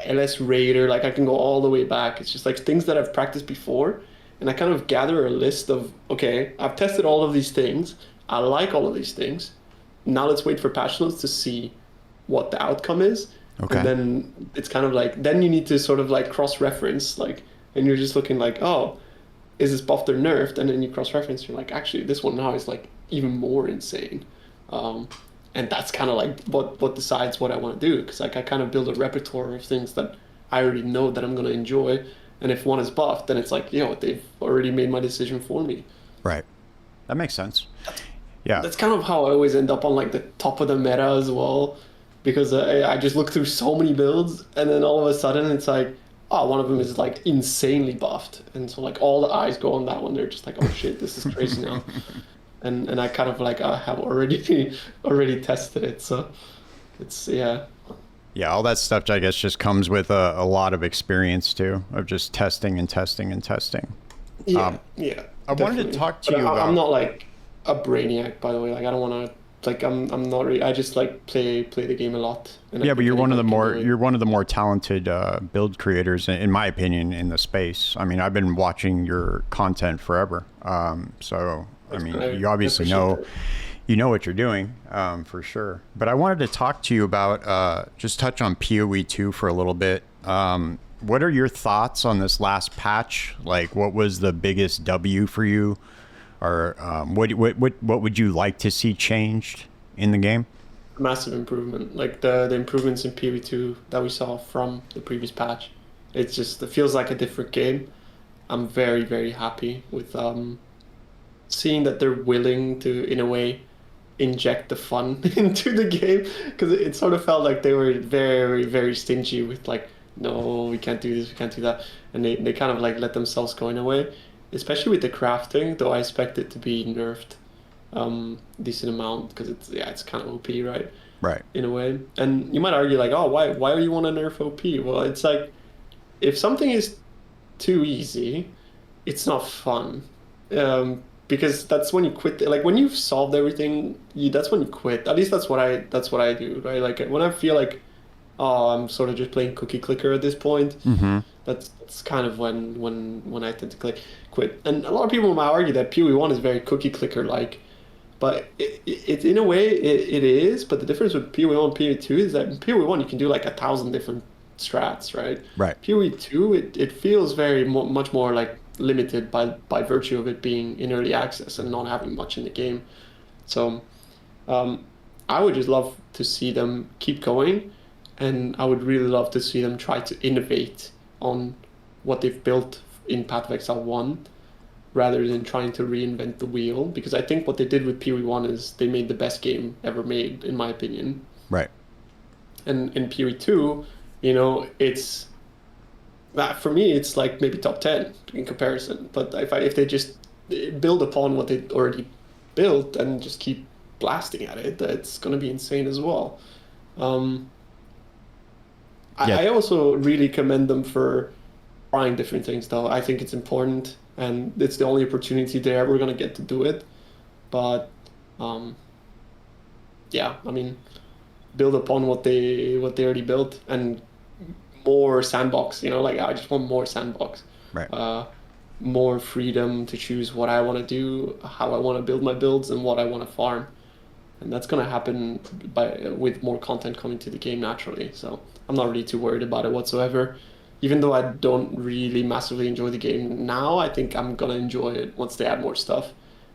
LS Raider, like I can go all the way back. It's just like things that I've practiced before, and I kind of gather a list of, okay, I've tested all of these things, I like all of these things, now let's wait for patch notes to see what the outcome is. Okay. And then it's kind of like, then you need to sort of like cross-reference, like, and you're just looking like, oh, is this buffed or nerfed? And then you cross-reference, you're like, actually this one now is like even more insane. And that's kind of like what decides what I want to do, because like I kind of build a repertoire of things that I already know that I'm going to enjoy, and if one is buffed, then it's like, they've already made my decision for me. Right. That makes sense. Yeah. That's kind of how I always end up on like the top of the meta as well, because I just look through so many builds, and then all of a sudden it's like, oh, one of them is like insanely buffed, and so like all the eyes go on that one. They're just like, oh shit, this is crazy now. And I kind of like have already tested it, so it's yeah, all that stuff I guess just comes with a lot of experience too, of just testing and testing and testing. Yeah, I wanted to talk to you about... I'm not like a brainiac, by the way. Like I don't want to, like I'm not really, I just like play the game a lot. And yeah, but you're one of the more talented build creators, in my opinion, in the space. I mean, I've been watching your content forever, so I mean, you obviously know what you're doing, for sure. But I wanted to talk to you about, just touch on PoE 2 for a little bit. What are your thoughts on this last patch? Like, what was the biggest W for you, or what would you like to see changed in the game? Massive improvement, like the improvements in PoE2 that we saw from the previous patch. It feels like a different game. I'm very, very happy with seeing that they're willing to, in a way, inject the fun into the game, because it sort of felt like they were very, very stingy with like, no, we can't do this, we can't do that, and they kind of like let themselves go in a way, especially with the crafting. Though I expect it to be nerfed decent amount, because it's kind of OP, right? Right. In a way. And you might argue like, oh, why do you want to nerf OP? Well, it's like, if something is too easy, it's not fun. Because that's when you quit. Like when you've solved everything, that's when you quit. At least that's what I do, right? Like when I feel like, oh, I'm sort of just playing cookie clicker at this point. Mm-hmm. That's kind of when I tend to quit. And a lot of people might argue that PoE1 is very cookie clicker like, but it in a way it is. But the difference with PoE1 and PoE2 is that in PoE1 you can do like 1,000 different strats, right? Right. PoE2 it feels very much more like limited by virtue of it being in early access and not having much in the game. So I would just love to see them keep going, and I would really love to see them try to innovate on what they've built in Path of Exile 1 rather than trying to reinvent the wheel, because I think what they did with PoE1 is they made the best game ever made, in my opinion. Right. And in PoE2, it's that for me, it's like maybe top 10 in comparison. But if they just build upon what they already built and just keep blasting at it, it's going to be insane as well. I also really commend them for trying different things, though. I think it's important, and it's the only opportunity they're ever going to get to do it. But yeah, I mean, build upon what they already built, and more sandbox. Like I just want more sandbox. Right. More freedom to choose what I want to do, how I want to build my builds, and what I want to farm. And that's going to happen with more content coming to the game naturally. So I'm not really too worried about it whatsoever. Even though I don't really massively enjoy the game now, I think I'm going to enjoy it once they add more stuff.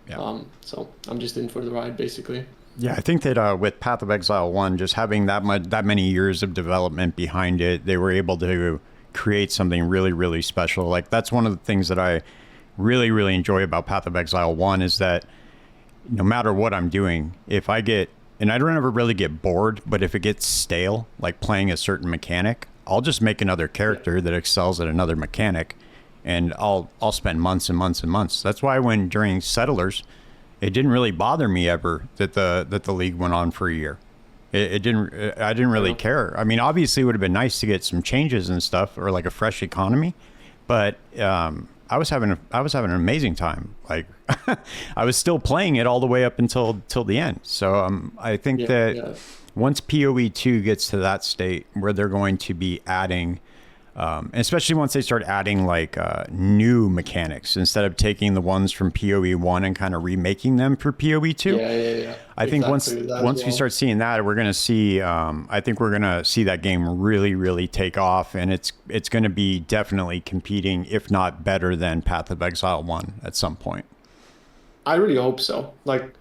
Yeah. So I'm just in for the ride, basically. Yeah, I think that with Path of Exile 1, just having that many years of development behind it, they were able to create something really, really special. Like, that's one of the things that I really, really enjoy about Path of Exile 1 is that no matter what I'm doing, if I get, and I don't ever really get bored, but if it gets stale, like playing a certain mechanic, I'll just make another character that excels at another mechanic, and I'll spend months and months and months. That's why during Settlers, it didn't really bother me ever that the league went on for a year. I didn't really care. I mean, obviously it would have been nice to get some changes and stuff, or like a fresh economy, but I was having an amazing time. Like I was still playing it all the way up till the end. So I think that once PoE2 gets to that state where they're going to be adding, especially once they start adding like new mechanics instead of taking the ones from PoE1 and kind of remaking them for PoE2. Yeah. I think once we start seeing that, we're going to see. I think we're going to see that game really, really take off, and it's going to be definitely competing, if not better than Path of Exile 1 at some point. I really hope so. Like,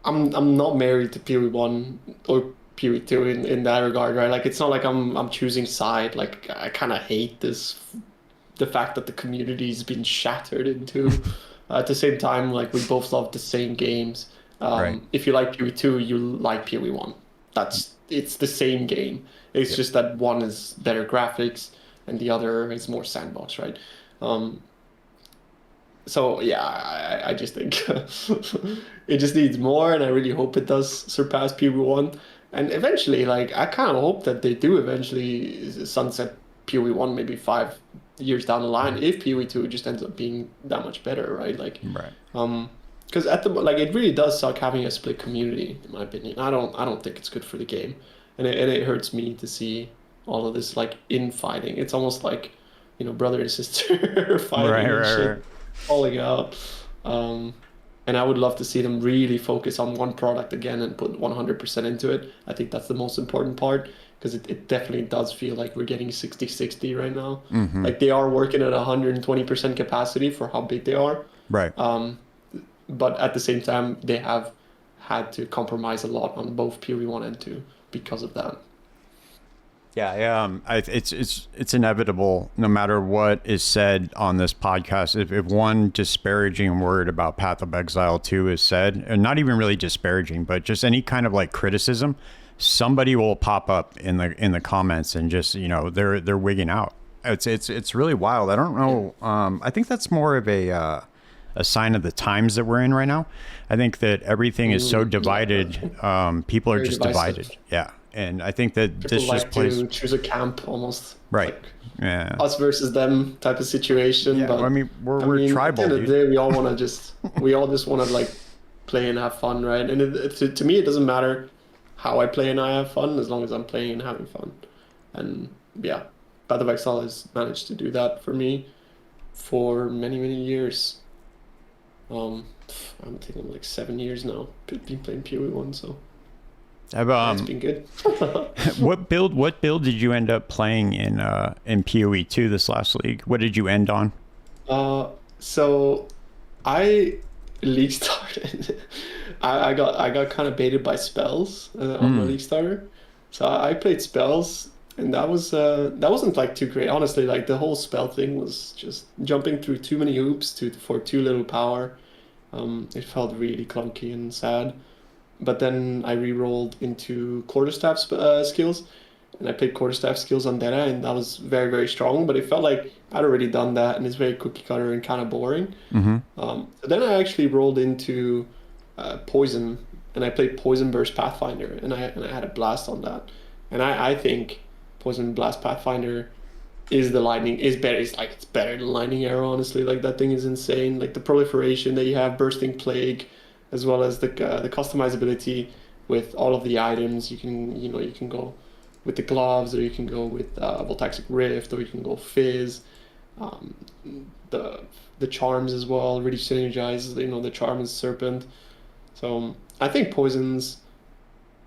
I'm not married to PoE1 or PoE2 in that regard, right? Like, it's not like I'm choosing side. Like, I kind of hate the fact that the community's been shattered into. At the same time, like, we both love the same games. Right. If you like PoE2, you like PoE1. It's the same game. It's just that one is better graphics and the other is more sandbox, right? So yeah, I just think it just needs more, and I really hope it does surpass PoE1. And eventually, like, I kind of hope that they do eventually sunset PoE1 maybe 5 years down the line, if PoE2 just ends up being that much better, right? Like, because it really does suck having a split community, in my opinion. I don't think it's good for the game, and it hurts me to see all of this like infighting. It's almost like, brother and sister fighting and shit, falling out. And I would love to see them really focus on one product again and put 100% into it. I think that's the most important part, because it definitely does feel like we're getting 60-60 right now. Like they are working at 120% capacity for how big they are. Right. But at the same time, they have had to compromise a lot on both PoE 1 and 2 because of that. Yeah, it's inevitable no matter what is said on this podcast. If one disparaging word about Path of Exile 2 is said, and not even really disparaging, but just any kind of like criticism, somebody will pop up in the comments and just, you know, they're wigging out. It's really wild. I don't know. I think that's more of a sign of the times that we're in right now. I think that everything is so divided. People are just divided. Yeah. And I think that People this like just plays to choose a camp almost. right. Like Yeah. us versus them type of situation. Yeah. But Well, I mean, we're tribal. At the end of the day, we all want to just want to like play and have fun, right? And to me, it doesn't matter how I play and I have fun as long as I'm playing and having fun. And yeah, Path of Exile has managed to do that for me for many, many years. I'm taking like 7 years now. Been playing PoE 1, so it's been good. What build did you end up playing in PoE 2 this last league? What did you end on? So I league started. I got kind of baited by spells on my league starter. So I played spells, and that wasn't like too great. Honestly, like the whole spell thing was just jumping through too many hoops for too little power. It felt really clunky and sad. But then I re-rolled into quarterstaff skills, and I played quarterstaff skills on Dera, and that was very, very strong. But it felt like I'd already done that, and it's very cookie cutter and kind of boring. So then I actually rolled into Poison, and I played Poison Burst Pathfinder, and I had a blast on that. And I think Poison Blast Pathfinder is better. It's better than Lightning Arrow, honestly. Like that thing is insane. Like the proliferation that you have, Bursting Plague, as well as the customizability with all of the items. You can go with the gloves, or you can go with Voltaxic Rift, or you can go Fizz. The charms as well really synergizes. The charm is Serpent. So I think poisons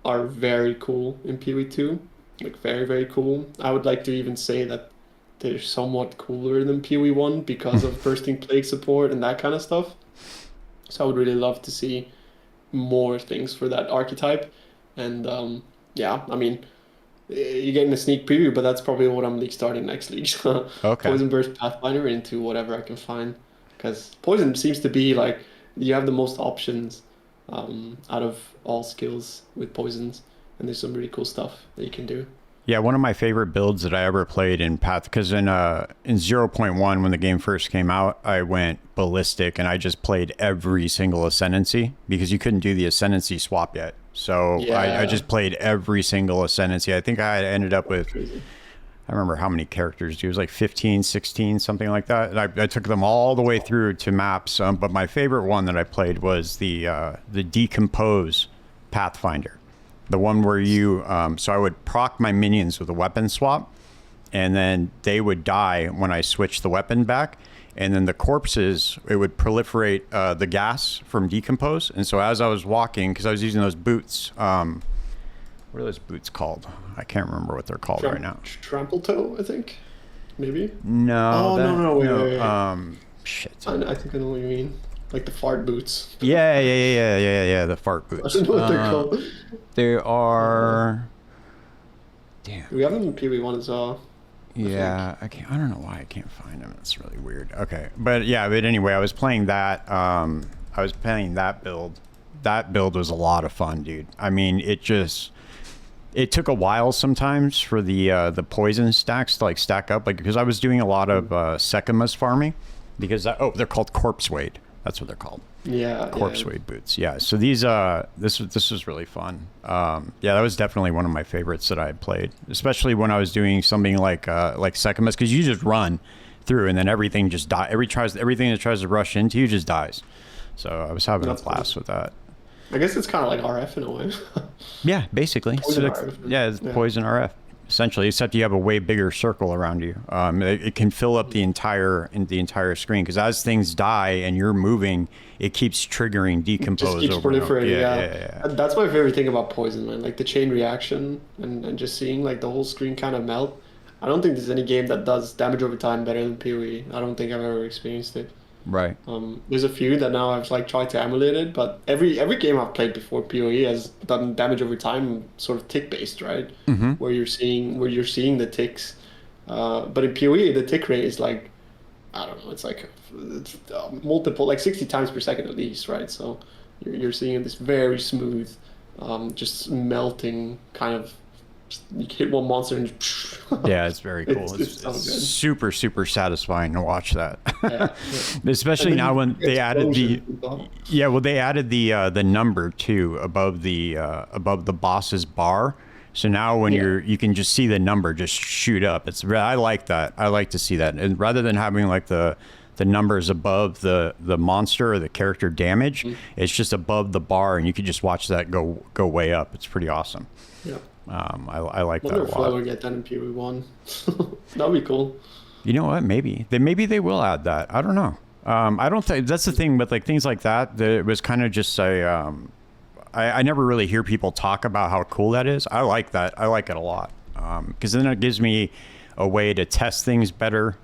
are very cool in PoE 2. Like very, very cool. I would like to even say that they're somewhat cooler than PoE 1 because of Bursting Plague support and that kind of stuff. So I would really love to see more things for that archetype. And yeah, I mean, you're getting a sneak preview, but that's probably what I'm starting next league. Okay. Poison Burst Pathfinder into whatever I can find. Because Poison seems to be like, you have the most options out of all skills with poisons. And there's some really cool stuff that you can do. Yeah, one of my favorite builds that I ever played in Path, because in 0.1 when the game first came out, I went ballistic and I just played every single Ascendancy because you couldn't do the Ascendancy swap yet. So I just played every single Ascendancy. I think I ended up with, I remember how many characters. It was like 15, 16, something like that. And I took them all the way through to maps. But my favorite one that I played was the Decompose Pathfinder. The one where you, so I would proc my minions with a weapon swap, and then they would die when I switched the weapon back. And then the corpses, it would proliferate the gas from Decompose. And so as I was walking, because I was using those boots, what are those boots called? I can't remember what they're called right now. Trample Toe, I think, maybe? No. No, wait. Shit. I think I know what you mean. Like the fart boots. Yeah, the fart boots. I don't know what they're called. They are... Damn. We have them in PoE 1 as well. Yeah, I don't know why I can't find them. It's really weird. Okay, but anyway, I was playing that. I was playing that build. That build was a lot of fun, dude. I mean, it took a while sometimes for the poison stacks to like stack up, like because I was doing a lot of Sekimus farming, because they're called Corpse Weight. That's what they're called. Yeah. Corpse Weight boots. Yeah. So these this was really fun. Yeah, that was definitely one of my favorites that I had played, especially when I was doing something like Sekimus, because you just run through and then everything just dies. Everything that tries to rush into you just dies. So I was having a blast with that. I guess it's kind of like RF in a way. Yeah, basically. Poison RF. Yeah, it's Poison RF. essentially, except you have a way bigger circle around you. It can fill up the entire screen, because as things die and you're moving, it keeps triggering decompose. Just keeps over and over. proliferating. Yeah. And that's my favorite thing about Poison, man. Like the chain reaction and just seeing like the whole screen kind of melt. I don't think there's any game that does damage over time better than PoE. I don't think I've ever experienced it. Right. There's a few that now I've like tried to emulate it, but every game I've played before PoE has done damage over time, sort of tick based, right? Mm-hmm. Where you're seeing the ticks, but in PoE the tick rate is like, I don't know, it's multiple, like 60 times per second at least, right? So you're seeing this very smooth, just melting kind of. You hit one monster and yeah, it's very cool. It's super satisfying to watch that. Yeah. Especially now when they added the number too above the boss's bar. So now when you can just see the number just shoot up. I like that. I like to see that. And rather than having like the numbers above the monster or the character damage, it's just above the bar, and you can just watch that go way up. It's pretty awesome. Yeah. I like that a lot. I wonder if get that in PoE 1. That'd be cool. You know what? Maybe they will add that. I don't know. I don't think that's the thing, but like things like that, it was kind of just I never really hear people talk about how cool that is. I like that. I like it a lot because then it gives me a way to test things better.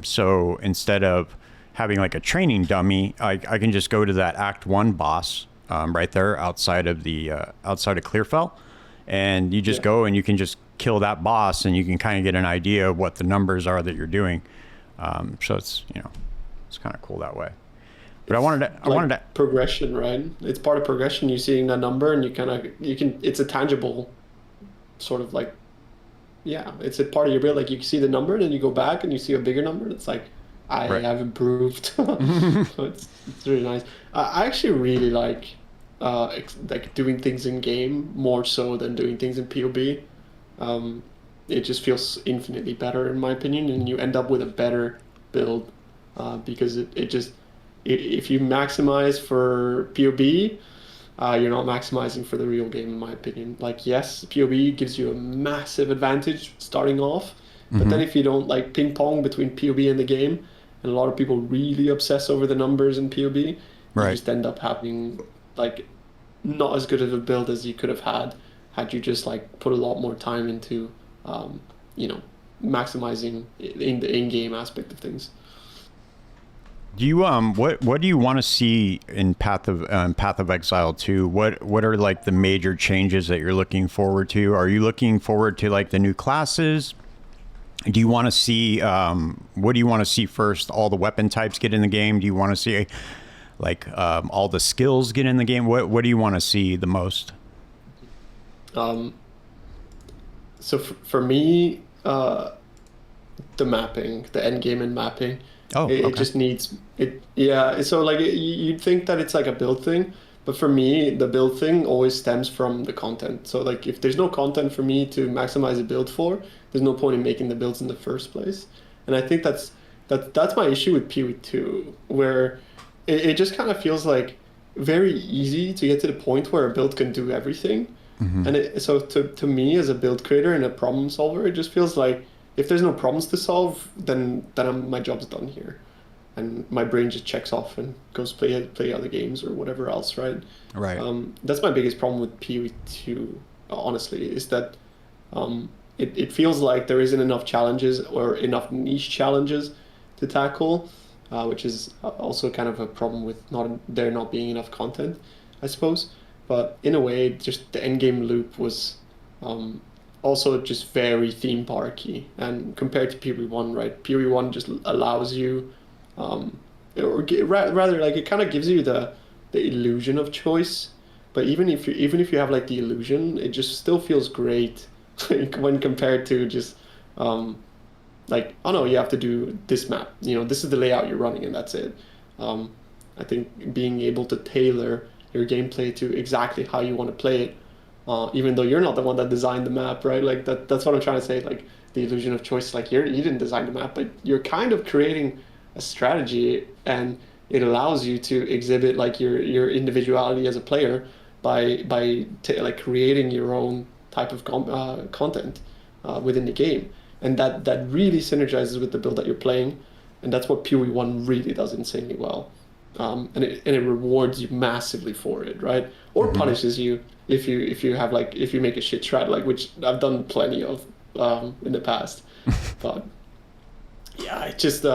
So instead of having like a training dummy, I can just go to that Act 1 boss right there outside of Clearfell. And you just go and you can just kill that boss, and you can kind of get an idea of what the numbers are that you're doing. So it's kind of cool that way. But I wanted to progression, right? It's part of progression. You're seeing that number, and it's a tangible sort of like, it's a part of your build. Like you see the number, and then you go back and you see a bigger number, and it's like, I have improved. So it's really nice. I actually really like doing things in game more so than doing things in PoB. It just feels infinitely better in my opinion, and you end up with a better build because if you maximize for PoB, you're not maximizing for the real game in my opinion. Like yes, PoB gives you a massive advantage starting off, but then if you don't like ping pong between PoB and the game, and a lot of people really obsess over the numbers in PoB, you just end up having like not as good of a build as you could have had you just like put a lot more time into maximizing in the in-game aspect of things. Do you what do you want to see in Path of Exile 2? What are like the major changes that you're looking forward to? Are you looking forward to like the new classes? Do you want to see what do you want to see first? All the weapon types get in the game? Do you want to see like all the skills get in the game? What do you want to see the most? So for me, the mapping, the end game and mapping, it just needs it. Yeah. So like you'd think that it's like a build thing, but for me, the build thing always stems from the content. So like if there's no content for me to maximize a build for, there's no point in making the builds in the first place. And I think that's my issue with PoE 2, where it just kind of feels like very easy to get to the point where a build can do everything. And so to me as a build creator and a problem solver, it just feels like if there's no problems to solve, then my job's done here. And my brain just checks off and goes play other games or whatever else, right? Right. That's my biggest problem with PoE 2, honestly, is that it feels like there isn't enough challenges or enough niche challenges to tackle. Which is also kind of a problem with there not being enough content, I suppose. But in a way, just the endgame loop was also just very theme parky. And compared to PoE 1, right? PoE 1 just allows you, rather like it kind of gives you the illusion of choice. But even if you have like the illusion, it just still feels great when compared to just like, oh no, you have to do this map. This is the layout you're running, and that's it. I think being able to tailor your gameplay to exactly how you want to play it, even though you're not the one that designed the map, right? Like that's what I'm trying to say. Like the illusion of choice. Like you didn't design the map, but you're kind of creating a strategy, and it allows you to exhibit like your individuality as a player by like creating your own type of content. within the game, and that really synergizes with the build that you're playing, and that's what PoE 1 really does insanely well. And it rewards you massively for it, right? Or punishes you if you have like, if you make a shit strat, like, which I've done plenty of in the past. But yeah, it just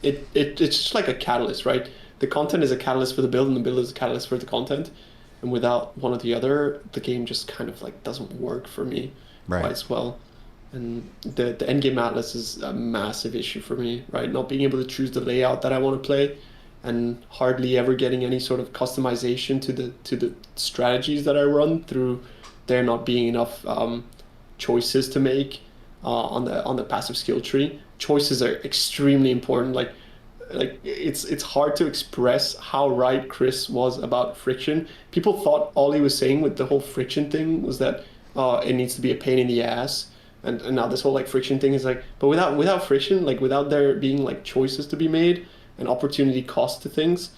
it's just like a catalyst, right? The content is a catalyst for the build, and the build is a catalyst for the content. And without one or the other, the game just kind of like doesn't work for me quite as well. And the endgame atlas is a massive issue for me, right? Not being able to choose the layout that I want to play, and hardly ever getting any sort of customization to the strategies that I run, through there not being enough choices to make on the passive skill tree. Choices are extremely important. Like it's hard to express how right Chris was about friction. People thought all he was saying with the whole friction thing was that it needs to be a pain in the ass. And now this whole like friction thing is like, but without friction, like without there being like choices to be made and opportunity cost to things,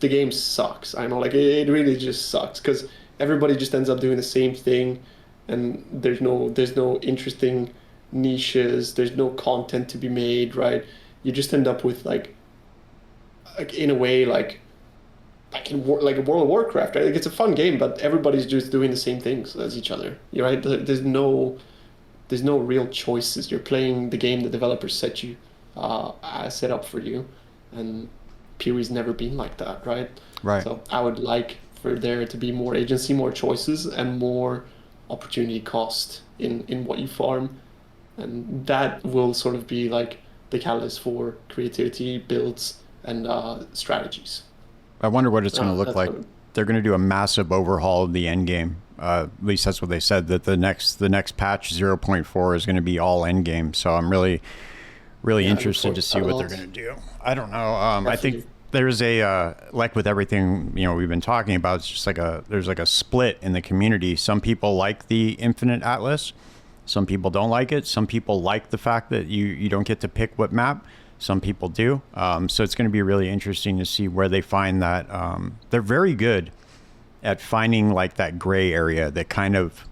the game sucks. I know, like it really just sucks, because everybody just ends up doing the same thing, and there's no interesting niches, there's no content to be made, right? You just end up with like in a way like in like a World of Warcraft, right? Like it's a fun game, but everybody's just doing the same things as each other, right? There's no real choices. You're playing the game the developers set up for you, and PoE's never been like that, right? Right. So I would like for there to be more agency, more choices, and more opportunity cost in what you farm, and that will sort of be like the catalyst for creativity, builds, and strategies. I wonder what it's going to look like. They're going to do a massive overhaul of the end game. At least that's what they said, that the next patch 0.4 is going to be all end game. So I'm really interested to see what they're going to do. I don't know. I think there's a like with everything, you know, we've been talking about, it's just like there's like a split in the community. Some people like the Infinite Atlas, some people don't like it. Some people like the fact that you don't get to pick what map. Some people do. So it's going to be really interesting to see where they find that. They're very good at finding like that gray area that kind of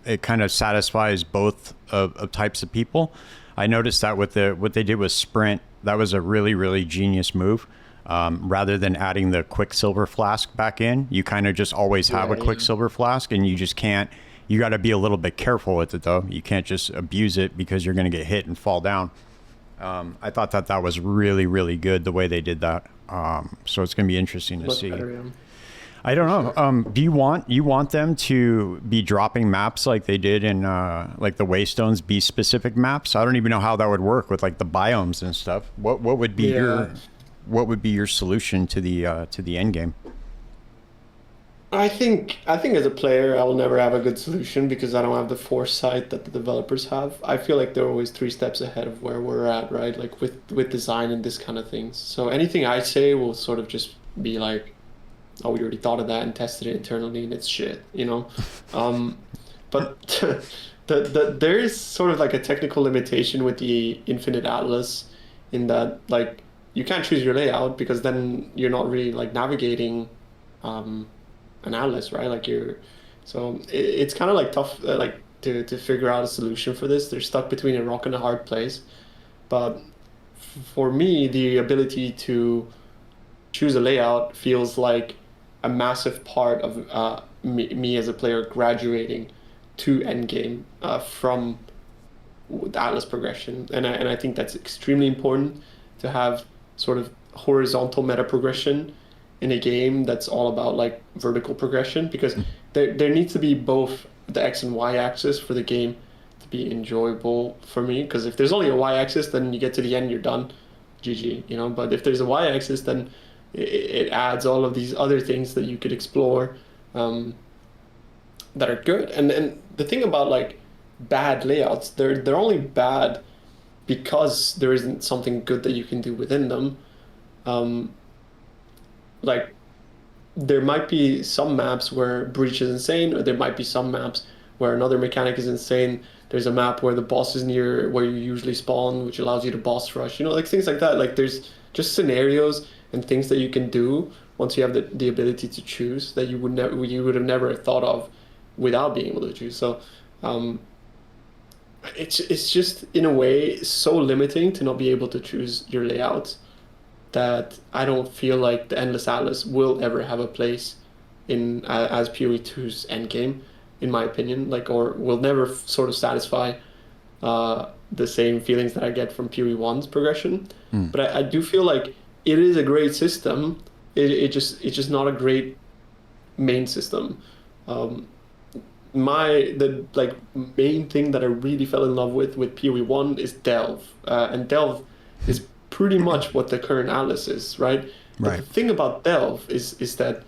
it kind of satisfies both of types of people. I noticed that with what they did with Sprint, that was a really genius move. Rather than adding the Quicksilver flask back in, you kind of just always have a Quicksilver flask, and you just can't. You got to be a little bit careful with it though. You can't just abuse it, because you're going to get hit and fall down. I thought that was really good the way they did that. So it's going to be interesting to see. I don't know. Do you want them to be dropping maps like they did in like the Waystones, be specific maps? I don't even know how that would work with like the biomes and stuff. What would be your solution to the end game? I think as a player, I will never have a good solution, because I don't have the foresight that the developers have. I feel like they're always 3 steps ahead of where we're at, right? Like with design and this kind of things. So anything I say will sort of just be like, oh, we already thought of that and tested it internally, and it's shit, you know? But there is sort of like a technical limitation with the Infinite Atlas, in that like you can't choose your layout, because then you're not really like navigating an atlas, right? Like it's kind of like tough like to figure out a solution for this. They're stuck between a rock and a hard place. But for me, the ability to choose a layout feels like a massive part of me as a player graduating to endgame from the atlas progression, and I think that's extremely important, to have sort of horizontal meta progression in a game that's all about like vertical progression, because there needs to be both the X and Y axis for the game to be enjoyable for me. Because if there's only a Y axis, then you get to the end, you're done, GG, you know. But if there's a Y axis, then it adds all of these other things that you could explore that are good. And the thing about like bad layouts, they're only bad because there isn't something good that you can do within them. Like there might be some maps where breach is insane, or there might be some maps where another mechanic is insane. There's a map where the boss is near where you usually spawn, which allows you to boss rush, you know, like things like that. Like there's just scenarios and things that you can do once you have the ability to choose, that you would have never thought of without being able to choose. So it's just in a way so limiting to not be able to choose your layouts that I don't feel like the Endless Atlas will ever have a place in as PoE 2's endgame, in my opinion. Like, or will never sort of satisfy the same feelings that I get from PoE 1's progression. But I do feel like it is a great system. It's just not a great main system. Um, the like main thing that I really fell in love with PoE 1 is Delve, and Delve is pretty much what the current Atlas is, right? But the thing about Delve is that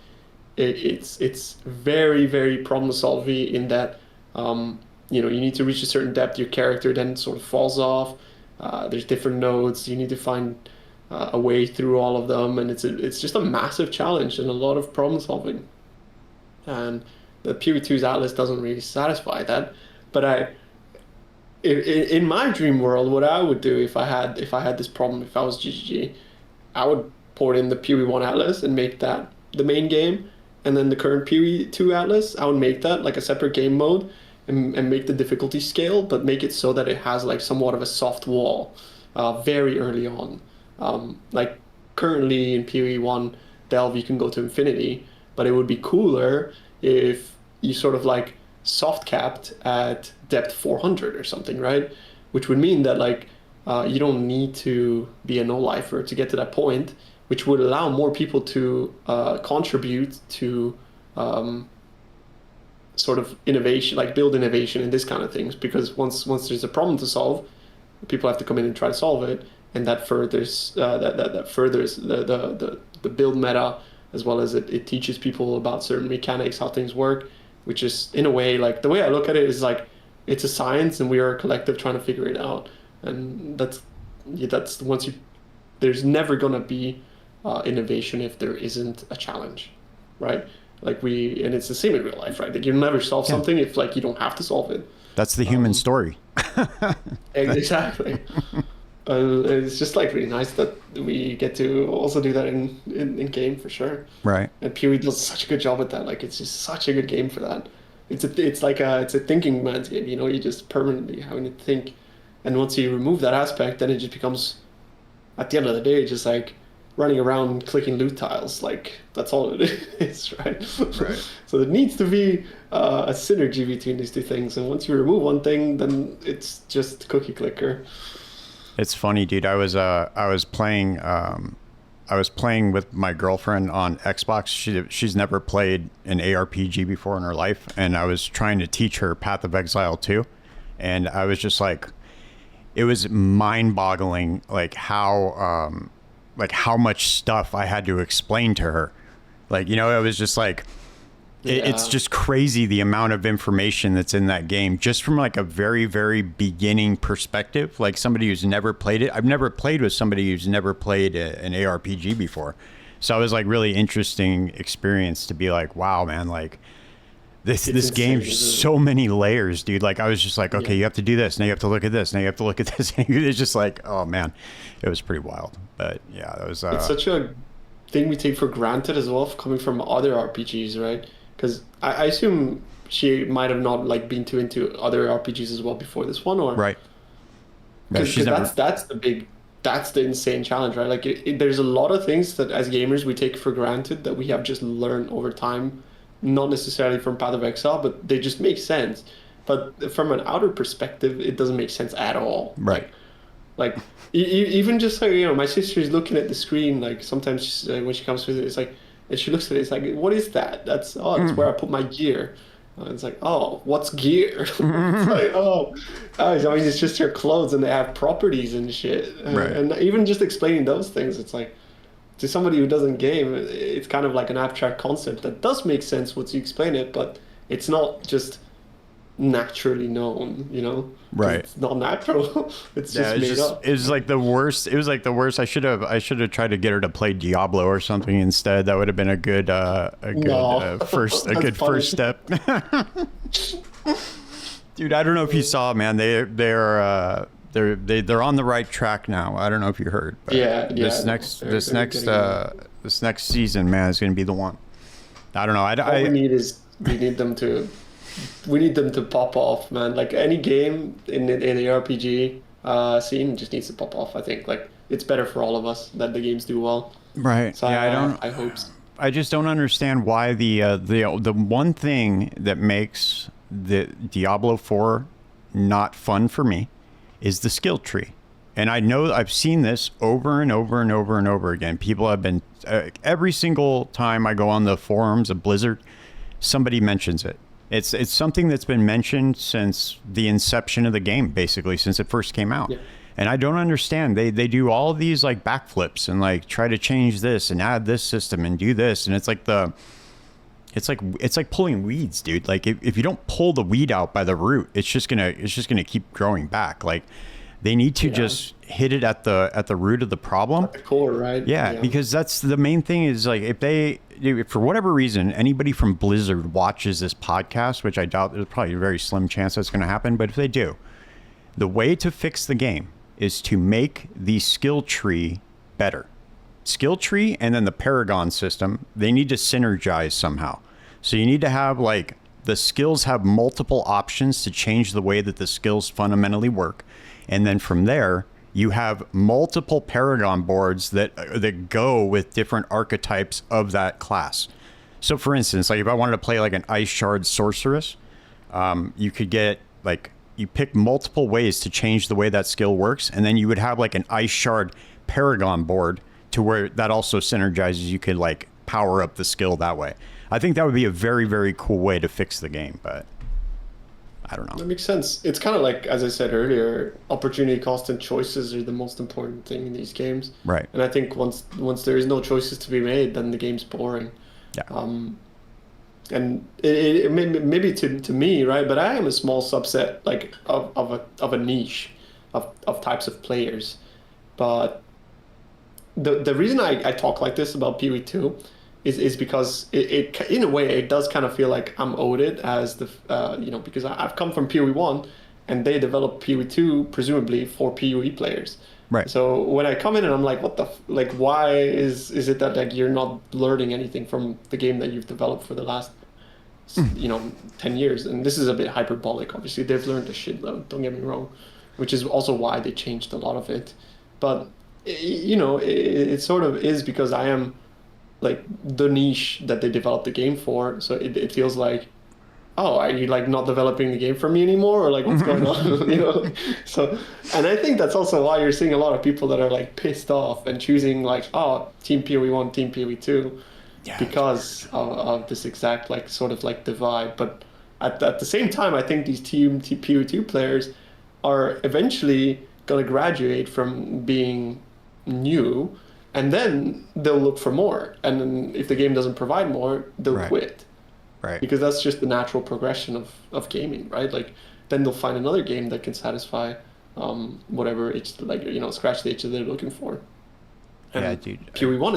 it's very, very problem solving in that you know, you need to reach a certain depth, your character then sort of falls off. There's different nodes, you need to find a way through all of them, and it's just a massive challenge and a lot of problem solving. And the PoE 2's Atlas doesn't really satisfy that. But in my dream world, what I would do if I had this problem, if I was GGG, I would port in the PoE 1 Atlas and make that the main game, and then the current PoE 2 Atlas, I would make that like a separate game mode, and make the difficulty scale, but make it so that it has like somewhat of a soft wall very early on. Like currently in PoE 1 Delve, you can go to infinity, but it would be cooler if you sort of like soft capped at depth 400 or something, right? Which would mean that like you don't need to be a no-lifer to get to that point, which would allow more people to contribute to sort of innovation, like build innovation in this kind of things. Because once there's a problem to solve, people have to come in and try to solve it, and that furthers that furthers the build meta, as well as it teaches people about certain mechanics, how things work, which is in a way like the way I look at it is like it's a science and we are a collective trying to figure it out. And that's once you there's never gonna be innovation if there isn't a challenge, right? Like and it's the same in real life, right? Like you never solve something if like you don't have to solve it. That's the human story. Exactly. It's just like really nice that we get to also do that in game for sure. Right. And PoE does such a good job at that. Like it's just such a good game for that. It's a thinking man's game. You know, you just permanently having to think, and once you remove that aspect, then it just becomes, at the end of the day, just like running around clicking loot tiles. Like that's all it is, right? Right. So there needs to be a synergy between these two things, and once you remove one thing, then it's just cookie clicker. It's funny, dude. I was playing with my girlfriend on Xbox. She's never played an ARPG before in her life, and I was trying to teach her Path of Exile 2, and I was just like, it was mind-boggling, like how much stuff I had to explain to her. Like, you know, it was just like, it's just crazy the amount of information that's in that game, just from like a very, very beginning perspective. Like somebody who's never played it. I've never played with somebody who's never played an ARPG before. So it was like really interesting experience to be like, wow, man, like this game's so many layers, dude. Like I was just like, okay, you have to do this. Now you have to look at this. Now you have to look at this. It's just like, oh man, it was pretty wild. But yeah, that was. It's such a thing we take for granted as well, coming from other RPGs, right? Because I assume she might have not like been too into other RPGs as well before this one, or right? Because that's the insane challenge, right? Like there's a lot of things that as gamers we take for granted that we have just learned over time, not necessarily from Path of Exile, but they just make sense. But from an outer perspective, it doesn't make sense at all. Right. Like even just like, you know, my sister's looking at the screen, like sometimes when she comes with it, it's like, and she looks at it, it's like, what is that? That's where I put my gear. It's like, oh, what's gear? It's like, I mean, it's just your clothes and they have properties and shit. Right. And even just explaining those things, it's like, to somebody who doesn't game, it's kind of like an abstract concept that does make sense once you explain it, but it's not just naturally known, you know? Right. It's not natural. It's just made up. It was like the worst. It was like the worst. I should have tried to get her to play Diablo or something instead. That would have been a good first step. Dude, I don't know if you saw, man. They're on the right track now. I don't know if you heard. But this next season, man, is going to be the one. I don't know. All we need them to we need them to pop off, man. Like any game in the RPG scene just needs to pop off. I think like it's better for all of us that the games do well. Right. So Yeah, I hope. I just don't understand why the one thing that makes the Diablo 4 not fun for me is the skill tree. And I know I've seen this over and over and over and over again. People have been every single time I go on the forums of Blizzard, somebody mentions it. It's something that's been mentioned since the inception of the game, basically, since it first came out. Yeah. And I don't understand. They do all these like backflips and like try to change this and add this system and do this, and it's like pulling weeds, dude. Like if you don't pull the weed out by the root, it's just gonna keep growing back. Like they need to just hit it at the root of the problem. At the core, right? Yeah, because that's the main thing is like if for whatever reason anybody from Blizzard watches this podcast, which I doubt, there's probably a very slim chance that's going to happen, but if they do, the way to fix the game is to make the skill tree better. Skill tree and then the Paragon system, they need to synergize somehow. So you need to have like the skills have multiple options to change the way that the skills fundamentally work. And then from there, you have multiple Paragon boards that go with different archetypes of that class. So for instance, like if I wanted to play like an Ice Shard Sorceress, you could get like, you pick multiple ways to change the way that skill works. And then you would have like an Ice Shard Paragon board to where that also synergizes. You could like power up the skill that way. I think that would be a very, very cool way to fix the game, but I don't know. That makes sense. It's kind of like, as I said earlier, opportunity cost and choices are the most important thing in these games. Right. And I think once there is no choices to be made, then the game's boring. Yeah. And it maybe to me, right? But I am a small subset like of a niche of types of players. But the reason I talk like this about PoE 2 is because it in a way it does kind of feel like I'm owed it as the because I've come from PoE 1 and they developed PoE 2 presumably for PoE players. Right. So when I come in and I'm like, what the why is it that like you're not learning anything from the game that you've developed for the last 10 years? And this is a bit hyperbolic. Obviously, they've learned a shitload. Don't get me wrong, which is also why they changed a lot of it. But it sort of is because I am like the niche that they developed the game for. So it feels like, oh, are you like not developing the game for me anymore, or like what's going on? So, and I think that's also why you're seeing a lot of people that are like pissed off and choosing like, oh, Team PoE 1, Team PoE 2, because of this exact like sort of like divide. But at the same time, I think these Team PoE 2 players are eventually going to graduate from being new, and then they'll look for more. And then if the game doesn't provide more, they'll quit. Right. Because that's just the natural progression of gaming, right? Like then they'll find another game that can satisfy whatever scratch the itch that they're looking for. And yeah, dude. PoE 1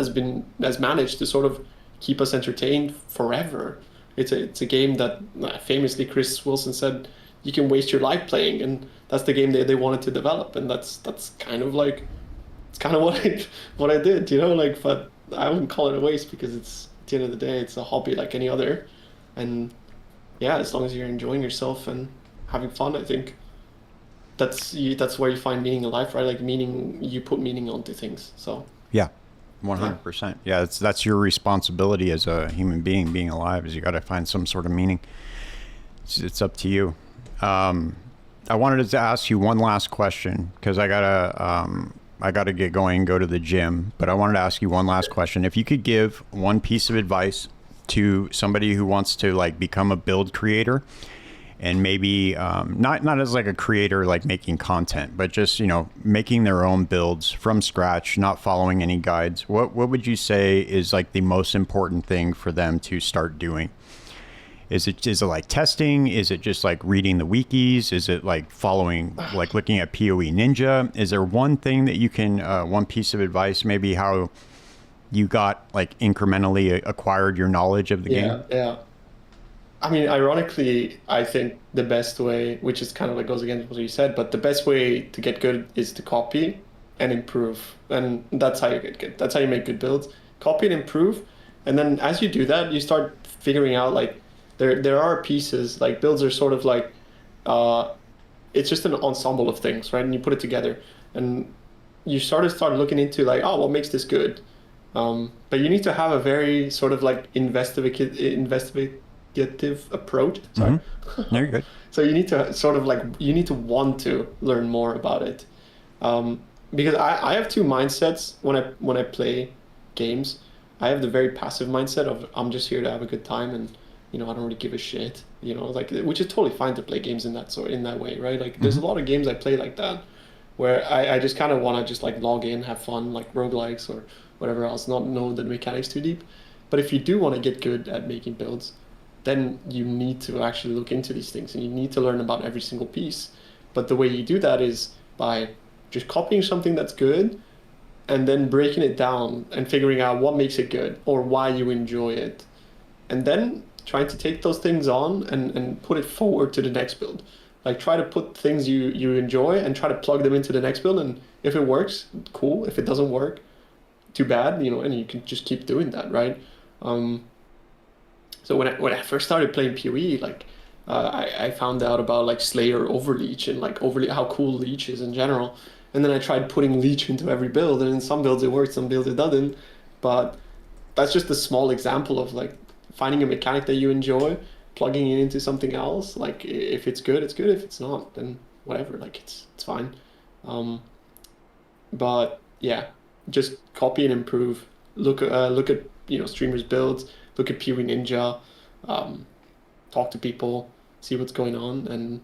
has managed to sort of keep us entertained forever. It's a game that famously Chris Wilson said you can waste your life playing, and that's the game they wanted to develop, and that's kind of like what I did, but I wouldn't call it a waste because it's at the end of the day it's a hobby like any other. And yeah, as long as you're enjoying yourself and having fun, I think that's where you find meaning in life, right? Like you put meaning onto things. So yeah, 100%. Yeah, that's your responsibility as a human being alive, is you got to find some sort of meaning. It's up to you. I wanted to ask you one last question because I gotta get going, go to the gym. But I wanted to ask you one last question. If you could give one piece of advice to somebody who wants to like become a build creator, and maybe not as like a creator like making content, but just making their own builds from scratch, not following any guides, what would you say is like the most important thing for them to start doing? Is it like testing? Is it just like reading the wikis? Is it like following, like looking at PoE Ninja? Is there one thing that you can, one piece of advice, maybe how you got like incrementally acquired your knowledge of the game? Yeah. I mean, ironically, I think the best way, which is kind of like goes against what you said, but the best way to get good is to copy and improve. And that's how you get good. That's how you make good builds. Copy and improve. And then as you do that, you start figuring out like there are pieces, like builds are sort of like, it's just an ensemble of things, right? And you put it together, and you start looking into like, oh, what makes this good? But you need to have a very sort of like investigative approach. Sorry. No, you're good. So you need to sort of like, you need to want to learn more about it. Because I have two mindsets when I play games. I have the very passive mindset of I'm just here to have a good time, and I don't really give a shit, like, which is totally fine to play games in that way, right? Like there's a lot of games I play like that, where I just kind of want to just like log in, have fun, like roguelikes or whatever else, not know the mechanics too deep. But if you do want to get good at making builds, then you need to actually look into these things, and you need to learn about every single piece. But the way you do that is by just copying something that's good and then breaking it down and figuring out what makes it good or why you enjoy it. And then trying to take those things on and put it forward to the next build. Like try to put things you enjoy and try to plug them into the next build. And if it works, cool. If it doesn't work, too bad, and you can just keep doing that, right? So when I first started playing PoE, like I found out about like Slayer Overleech and like how cool Leech is in general. And then I tried putting Leech into every build, and in some builds it works, some builds it doesn't. But that's just a small example of like finding a mechanic that you enjoy, plugging it into something else. Like if it's good, it's good. If it's not, then whatever. Like it's fine. But yeah, just copy and improve. Look at streamers' builds. Look at PoE Ninja. Talk to people. See what's going on, and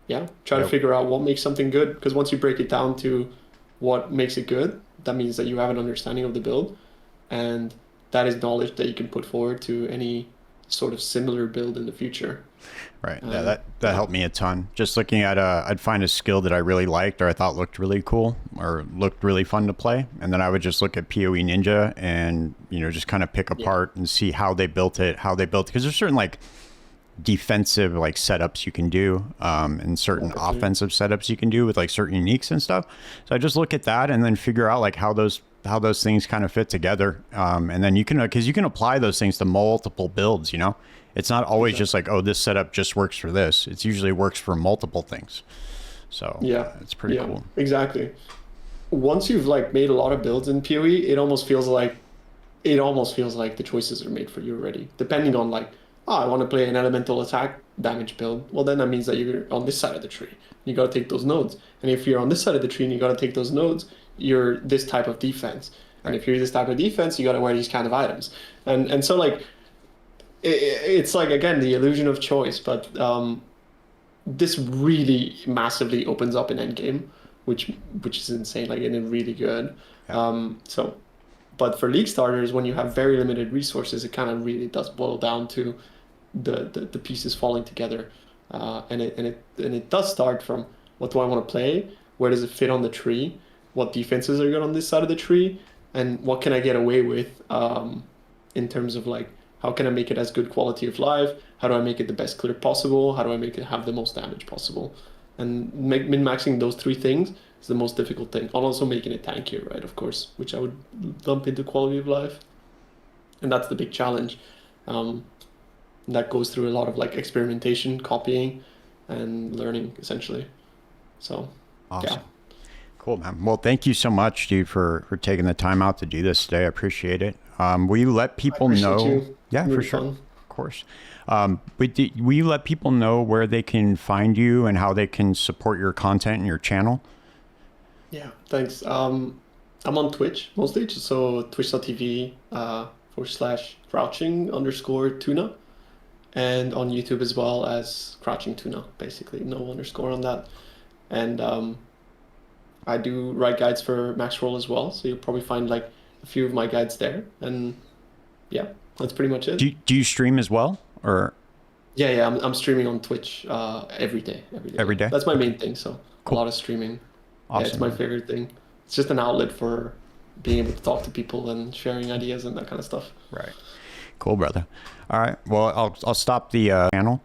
yeah, try to figure out what makes something good. Because once you break it down to what makes it good, that means that you have an understanding of the build, and that is knowledge that you can put forward to any sort of similar build in the future. Right. Yeah, that helped me a ton. Just looking at I'd find a skill that I really liked or I thought looked really cool or looked really fun to play, and then I would just look at PoE Ninja and just kind of pick apart and see how they built it, because there's certain like defensive like setups you can do and certain offensive setups you can do with like certain uniques and stuff. So I just look at that and then figure out like how those things kind of fit together, and then you can apply those things to multiple builds. It's not always just like, oh, this setup just works for this. It usually works for multiple things. So yeah, it's pretty cool. Exactly. Once you've like made a lot of builds in PoE, it almost feels like the choices are made for you already, depending on like, oh, I want to play an elemental attack damage build. Well, then that means that you're on this side of the tree. You got to take those nodes. And if you're on this side of the tree and you got to take those nodes, you're this type of defense. And if you're this type of defense, you got to wear these kind of items. And so like, it's like, again, the illusion of choice. But this really massively opens up in Endgame, which is insane, like, and really good. Yeah. But for League starters, when you have very limited resources, it kind of really does boil down to the pieces falling together, and it does start from, what do I want to play? Where does it fit on the tree? What defenses are good on this side of the tree? And what can I get away with in terms of like, how can I make it as good quality of life? How do I make it the best clear possible? How do I make it have the most damage possible? And min-maxing those three things is the most difficult thing. Also making it tankier, right? Of course, which I would lump into quality of life. And that's the big challenge. That goes through a lot of like experimentation, copying, and learning essentially. So, awesome. Yeah. Cool, man. Well, thank you so much, dude, for taking the time out to do this today. I appreciate it. Will you let people know? You. Yeah, for sure. Fun. Of course. Will you let people know where they can find you and how they can support your content and your channel? Yeah, thanks. I'm on Twitch mostly, so twitch.tv /crouching_tuna, and on YouTube as well as CrouchingTuna, basically, no underscore on that. And I do write guides for Maxroll as well, so you'll probably find like a few of my guides there. And yeah, that's pretty much it. Do you stream as well, or? Yeah, I'm streaming on Twitch every day. Every day? That's my main thing, so cool. A lot of streaming. Awesome. Yeah, it's my favorite thing. It's just an outlet for being able to talk to people and sharing ideas and that kind of stuff. Right. Cool, brother. All right. Well, I'll stop the channel.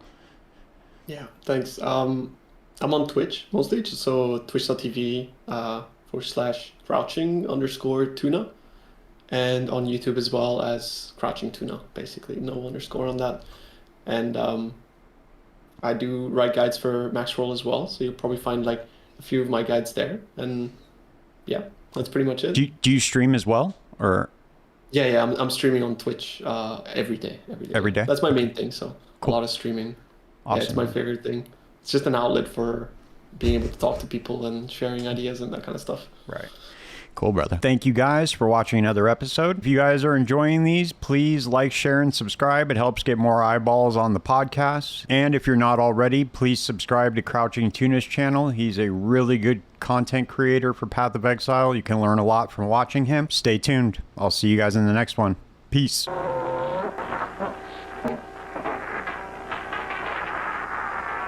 Yeah, thanks. I'm on Twitch mostly, so twitch.tv /crouching_tuna, and on YouTube as well as CrouchingTuna, basically, no underscore on that. and I do write guides for Maxroll as well. So you'll probably find like a few of my guides there, and yeah, that's pretty much it. Do you stream as well, or? Yeah, I'm streaming on Twitch every day. Every day? That's my main thing. So Cool. a lot of streaming. Awesome. Yeah, it's my favorite thing. It's just an outlet for being able to talk to people and sharing ideas and that kind of stuff. Right. Cool, brother. Thank you guys for watching another episode. If you guys are enjoying these, please like, share, and subscribe. It helps get more eyeballs on the podcast. And if you're not already, please subscribe to Crouching Tuna's channel. He's a really good content creator for Path of Exile. You can learn a lot from watching him. Stay tuned. I'll see you guys in the next one. Peace.